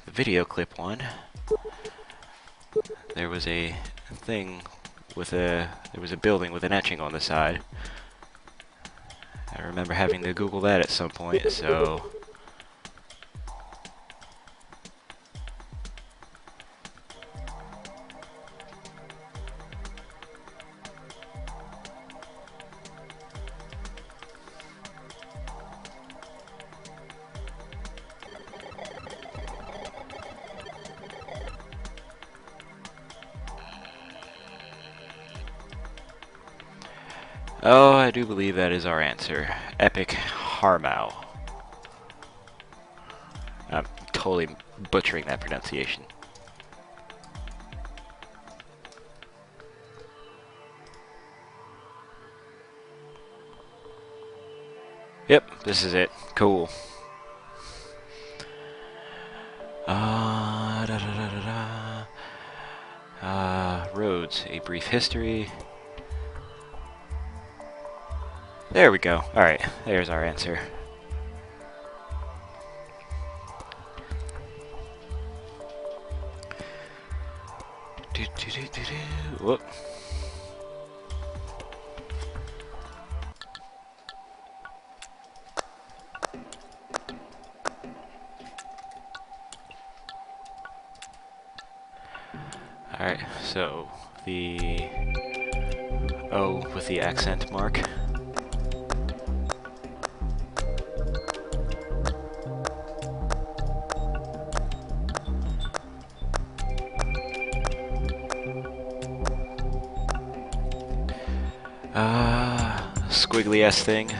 S1: video clip one, there was a thing with there was a building with an etching on the side. I remember having to Google that at some point, so oh, I do believe that is our answer. Epic Harmau. I'm totally butchering that pronunciation. Yep, this is it. Cool. Roads, a brief history. There we go. Alright, there's our answer. Whoop. Alright, so the O with the accent mark. squiggly S thing.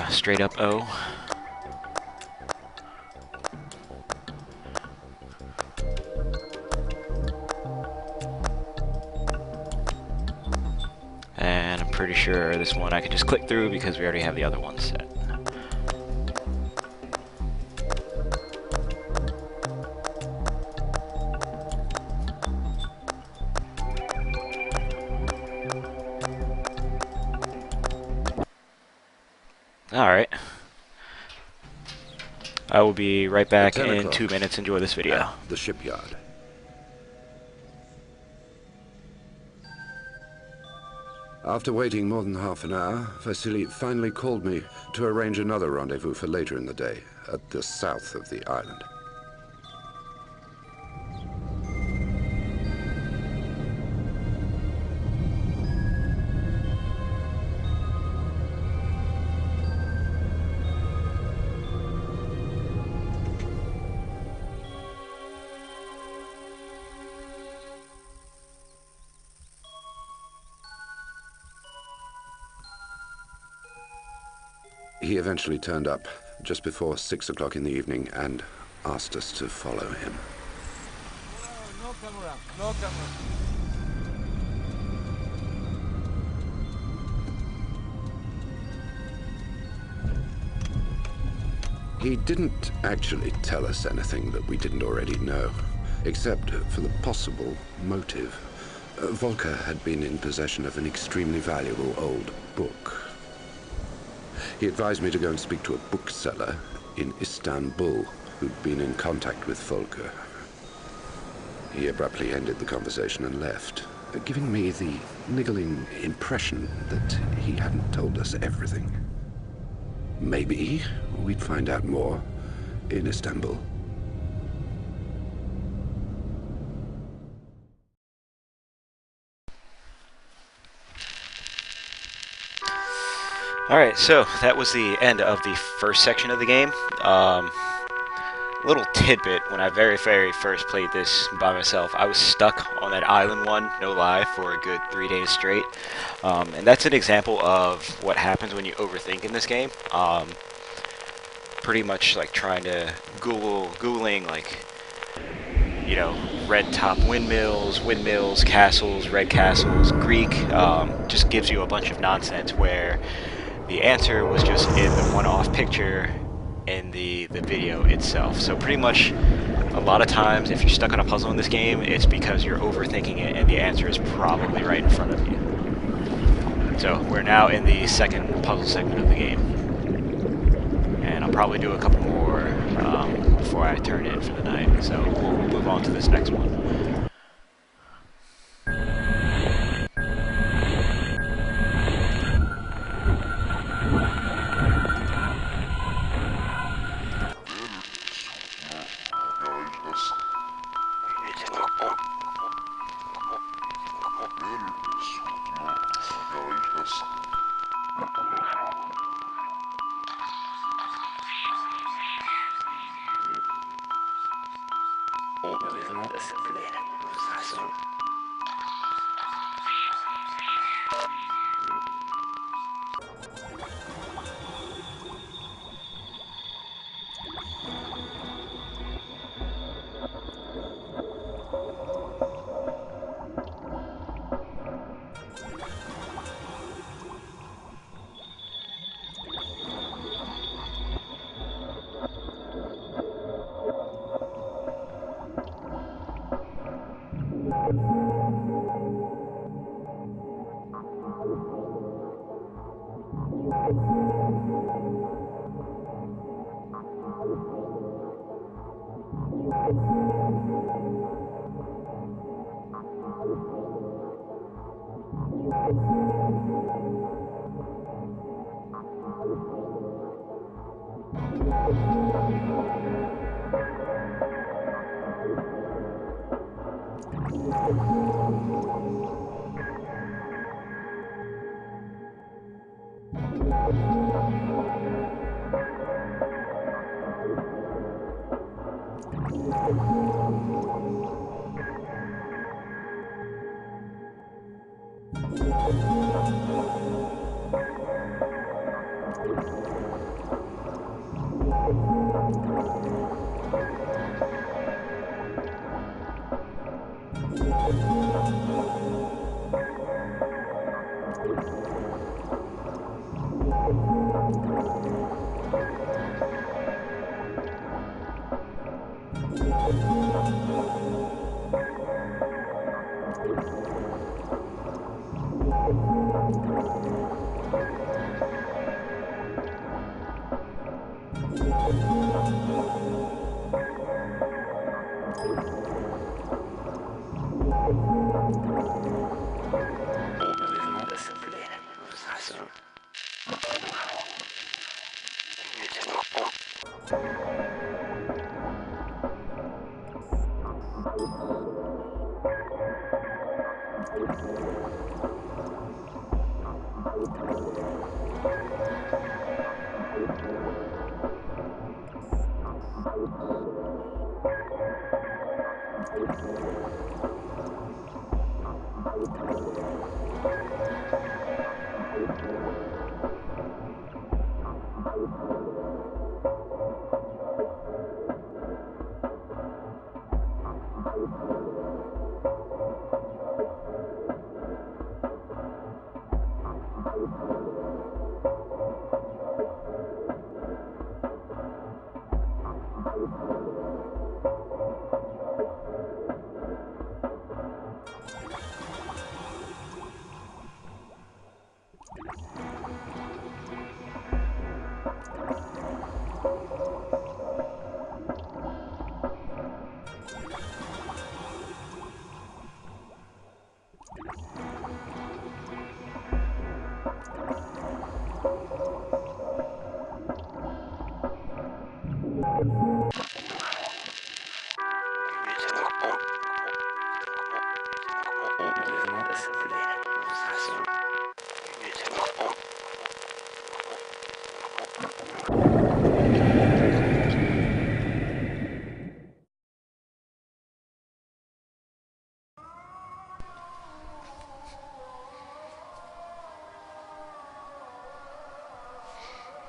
S1: Straight up O. And I'm pretty sure this one I can just click through because we already have the other one set. Alright. I will be right back in 2 minutes. Enjoy this video.
S4: At the shipyard. After waiting more than half an hour, Vasily finally called me to arrange another rendezvous for later in the day at the south of the island. He eventually turned up just before 6 o'clock in the evening and asked us to follow him.
S6: No camera, no camera.
S4: He didn't actually tell us anything that we didn't already know, except for the possible motive. Volker had been in possession of an extremely valuable old book. He advised me to go and speak to a bookseller in Istanbul who'd been in contact with Volker. He abruptly ended the conversation and left, giving me the niggling impression that he hadn't told us everything. Maybe we'd find out more in Istanbul.
S1: Alright, so that was the end of the first section of the game. Little tidbit, when I very first played this by myself, I was stuck on that island one, no lie, for a good 3 days straight. And that's an example of what happens when you overthink in this game. Pretty much like trying to Googling like, you know, red top windmills, castles, red castles, Greek, just gives you a bunch of nonsense where the answer was just in the one-off picture in the video itself. So pretty much a lot of times if you're stuck on a puzzle in this game, it's because you're overthinking it and the answer is probably right in front of you. So we're now in the second puzzle segment of the game. And I'll probably do a couple more before I turn in for the night. So we'll move on to this next one.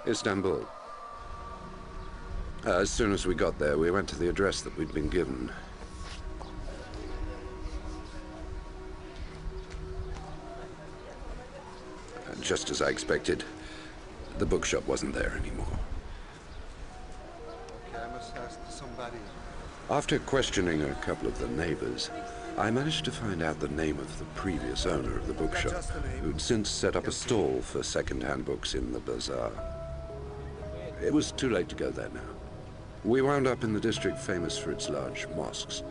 S4: Istanbul. As soon as we got there, we went to the address that we'd been given. Just as I expected, the bookshop wasn't there anymore.
S3: Okay, I must ask somebody.
S4: After questioning a couple of the neighbors, I managed to find out the name of the previous owner of the bookshop, who'd since set up a stall for second-hand books in the bazaar. It was too late to go there now. We wound up in the district famous for its large mosques.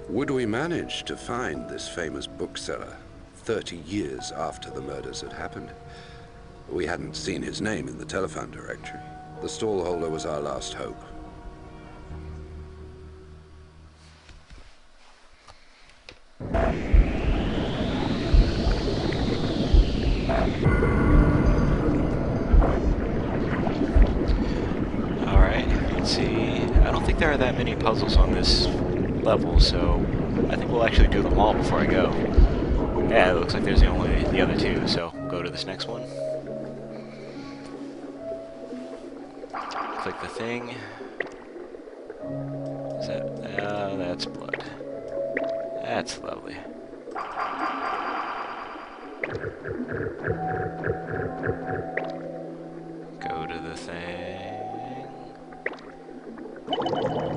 S4: Would we manage to find this famous bookseller 30 years after the murders had happened? We hadn't seen his name in the telephone directory. The stallholder was our last hope.
S1: Alright, let's see. I don't think there are that many puzzles on this level, so I think we'll actually do them all before I go. Yeah, it looks like there's only the other two, so we'll go to this next one. Click the thing. Is that... that's blood. That's lovely. Go to the thing.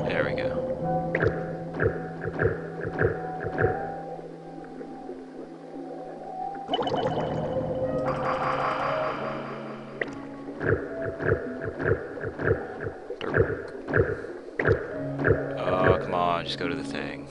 S1: There we go. Oh, come on, just go to the thing.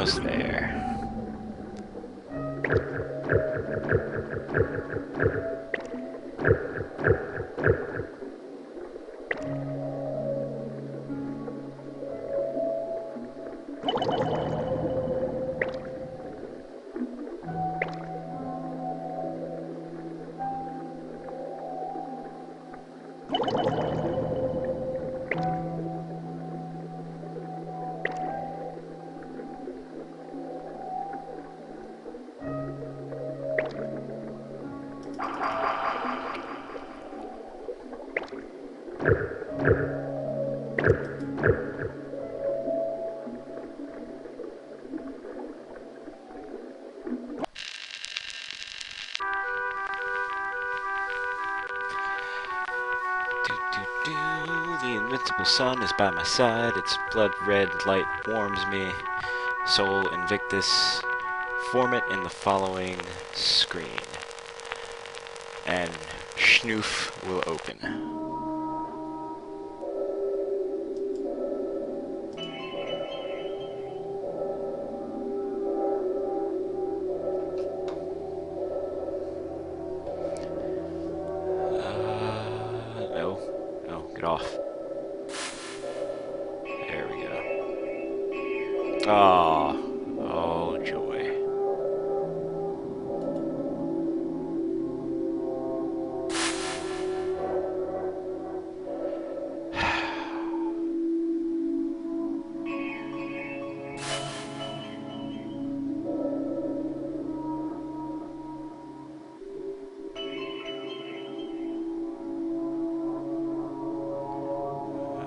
S1: almost there. The invincible sun is by my side, its blood red light warms me. Soul Invictus, form it in the following screen. And Schnoof will open. No, get off. There we go. Oh, joy.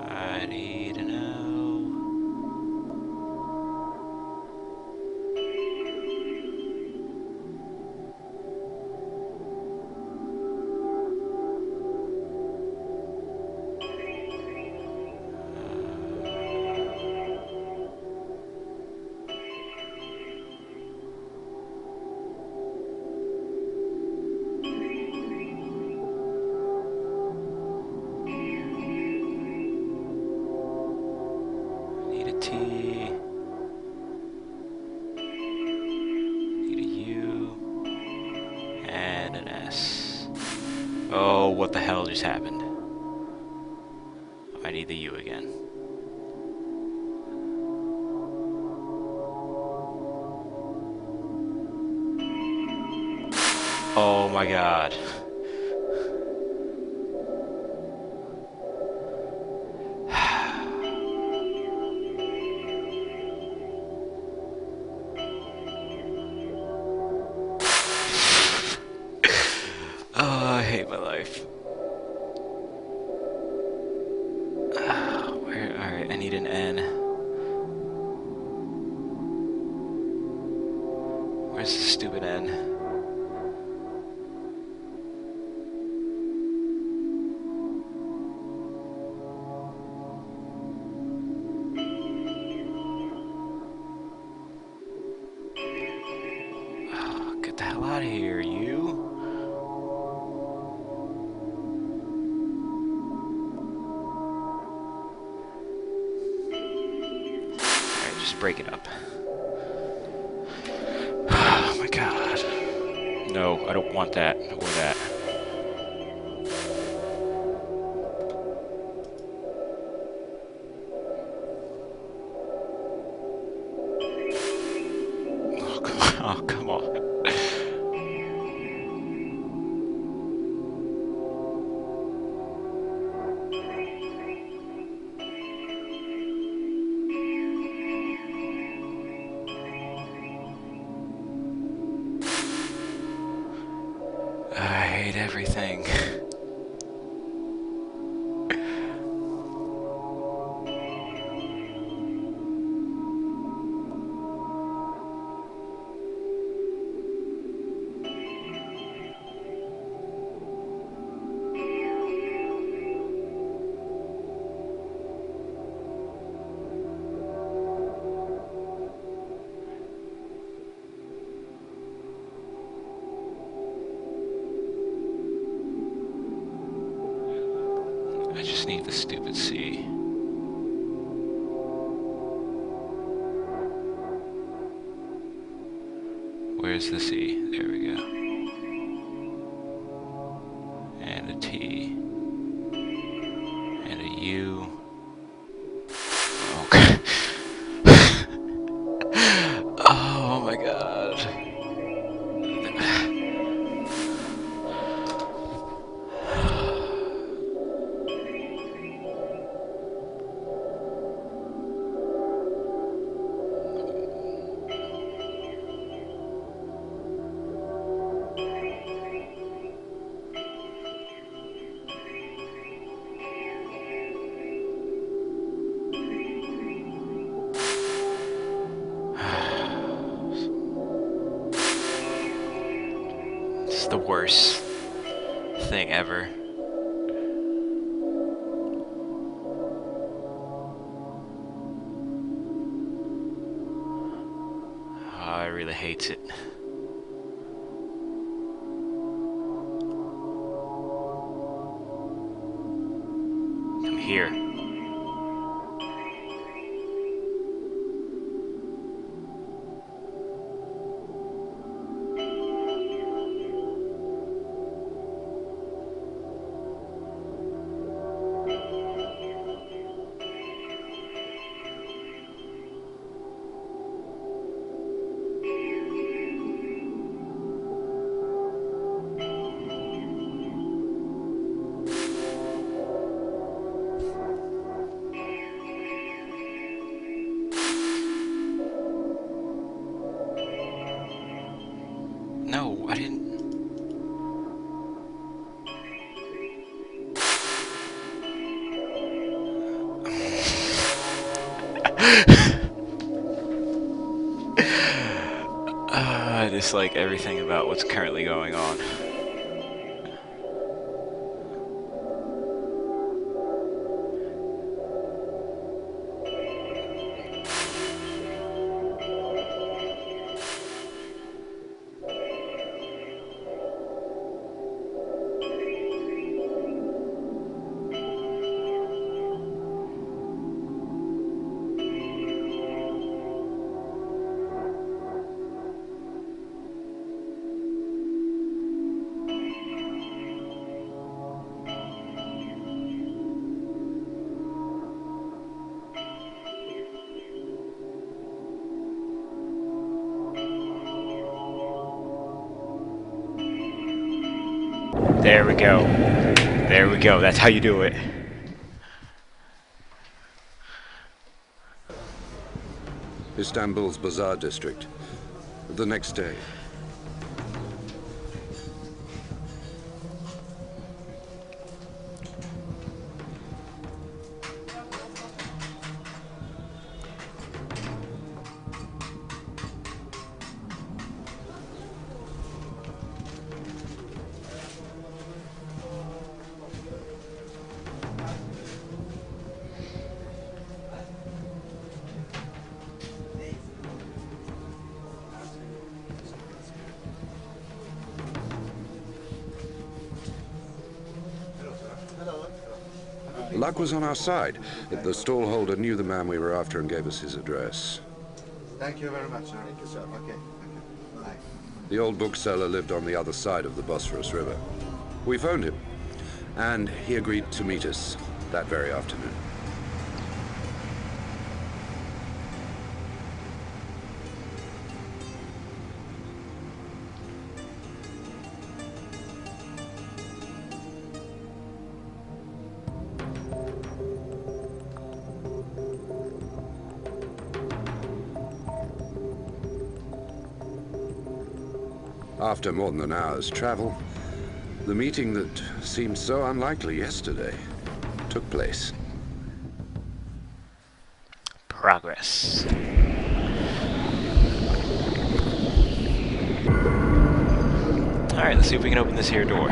S1: I need to know. Need a T. Need a U. And an S. Oh, what the hell just happened? I need the U again. Oh my god. Oh, I hate my life. Alright, I need an N. Where's the stupid N? Oh, get the hell out of here, you. Alright, just break it up. Oh my god. No, I don't want that or that. Oh, come on. I hate everything. I just need the stupid C. Where's the C? There we go. And a T. And a U. Okay. Oh my god. This is the worst thing ever. Oh, I really hate it. Come here. No, I didn't. I dislike everything about what's currently going on. There we go. There we go. That's how you do it.
S4: Istanbul's Bazaar district. The next day. Luck was on our side. The stallholder knew the man we were after and gave us his address.
S3: Thank you very much, sir. Thank you, sir. Okay. Bye.
S4: The old bookseller lived on the other side of the Bosphorus River. We phoned him, and he agreed to meet us that very afternoon. After more than an hour's travel, the meeting that seemed so unlikely yesterday took place.
S1: Progress. Alright, let's see if we can open this here door.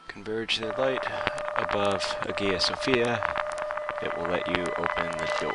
S1: Converge the light above Hagia Sophia. It will let you open the door.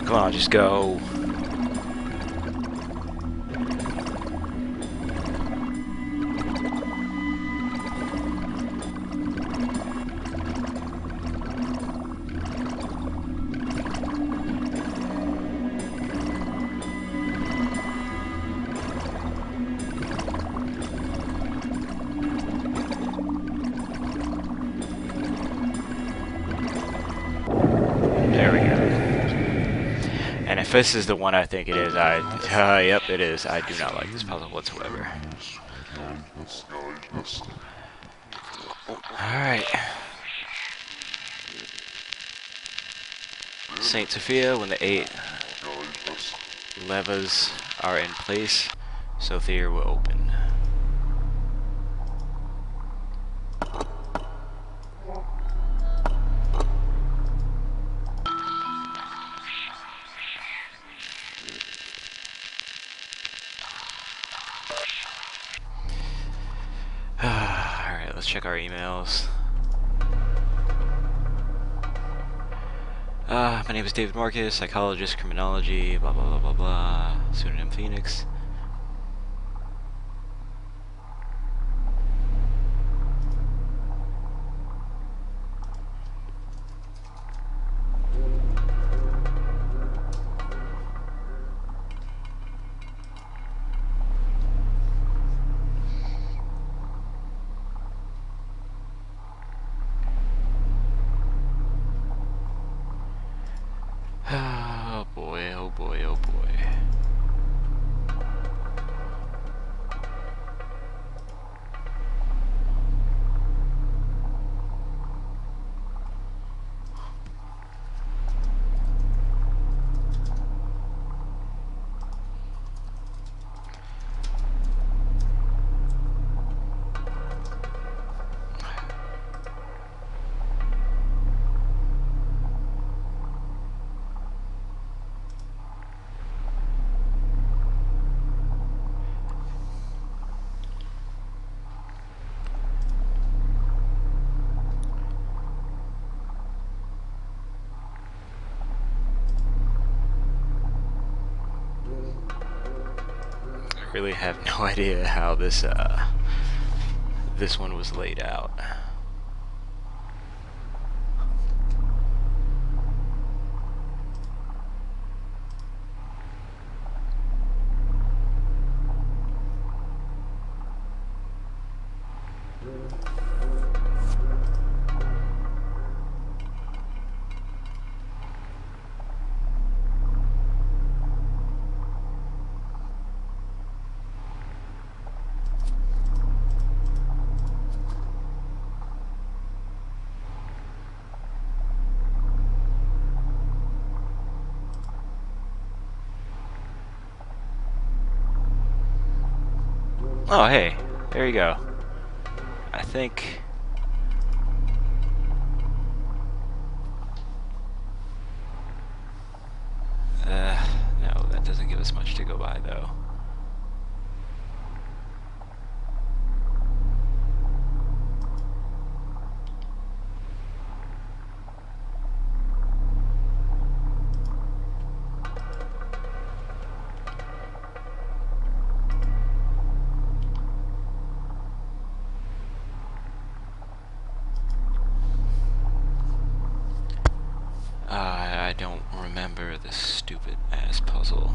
S1: come on, just go. There we go. And if this is the one I think it is, yep, it is. I do not like this puzzle whatsoever. Alright. Saint Sophia, when the 8 levers are in place, Sophia will open. Alright, let's check our emails. My name is David Marcus, psychologist, criminology, blah blah blah blah blah, pseudonym Phoenix. Oh boy, oh boy, oh boy. Really have no idea how this one was laid out. Oh, hey, there you go. I think... no, that doesn't give us much to go by, though. I don't remember this stupid ass puzzle.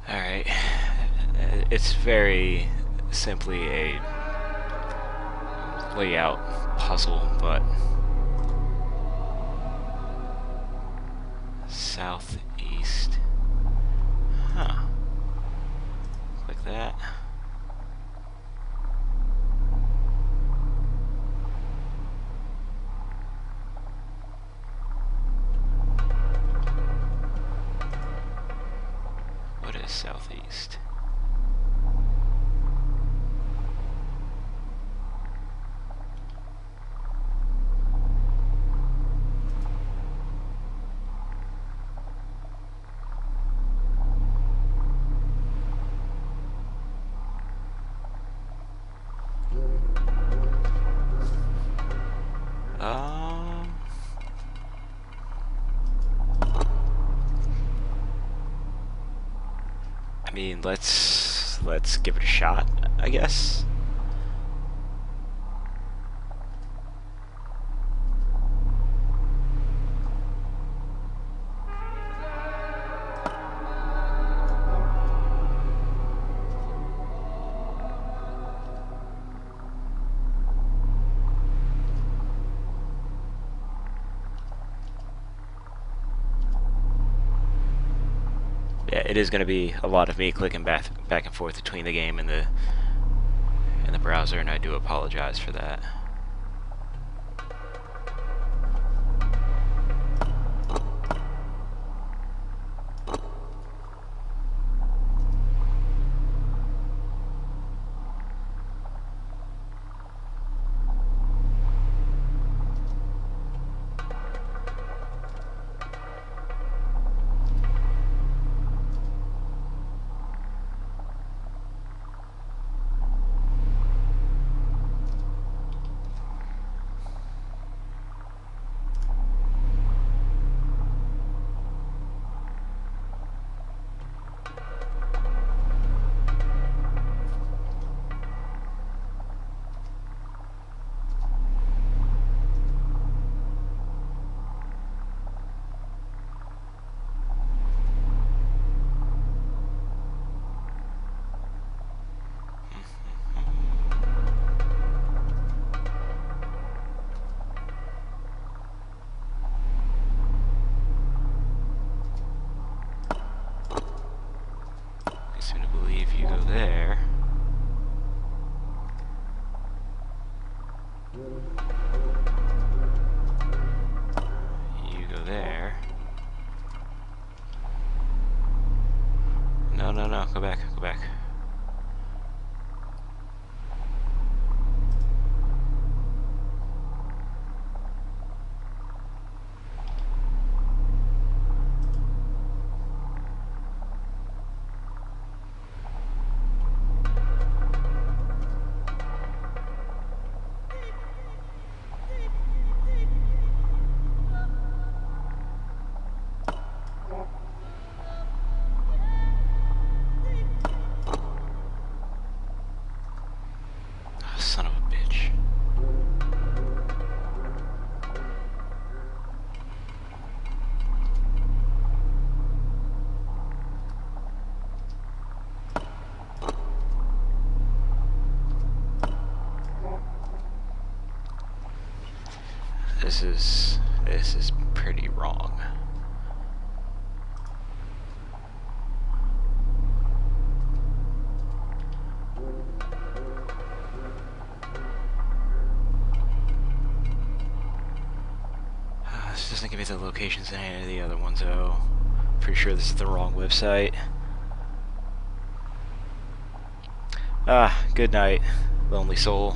S1: Alright, it's very simply a layout puzzle, but southeast. Huh. Click that. What is southeast? I mean, let's give it a shot, I guess. Yeah, it is going to be a lot of me clicking back and forth between the game and the browser, and I do apologize for that. You go there. You go there. No, no, no. Go back. Go back. Son of a bitch. This is pretty wrong. This doesn't give me the locations in any of the other ones, though. Pretty sure this is the wrong website. Good night, lonely soul.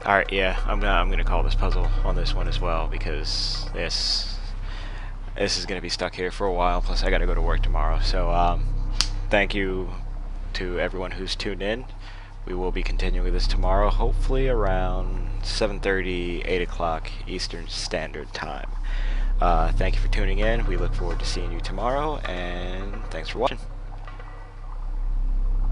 S1: Alright, yeah, I'm gonna call this puzzle on this one as well, because this is gonna be stuck here for a while, plus I gotta go to work tomorrow. So thank you to everyone who's tuned in. We will be continuing this tomorrow, hopefully around 7:30, 8 o'clock Eastern Standard Time. Thank you for tuning in. We look forward to seeing you tomorrow, and thanks for watching.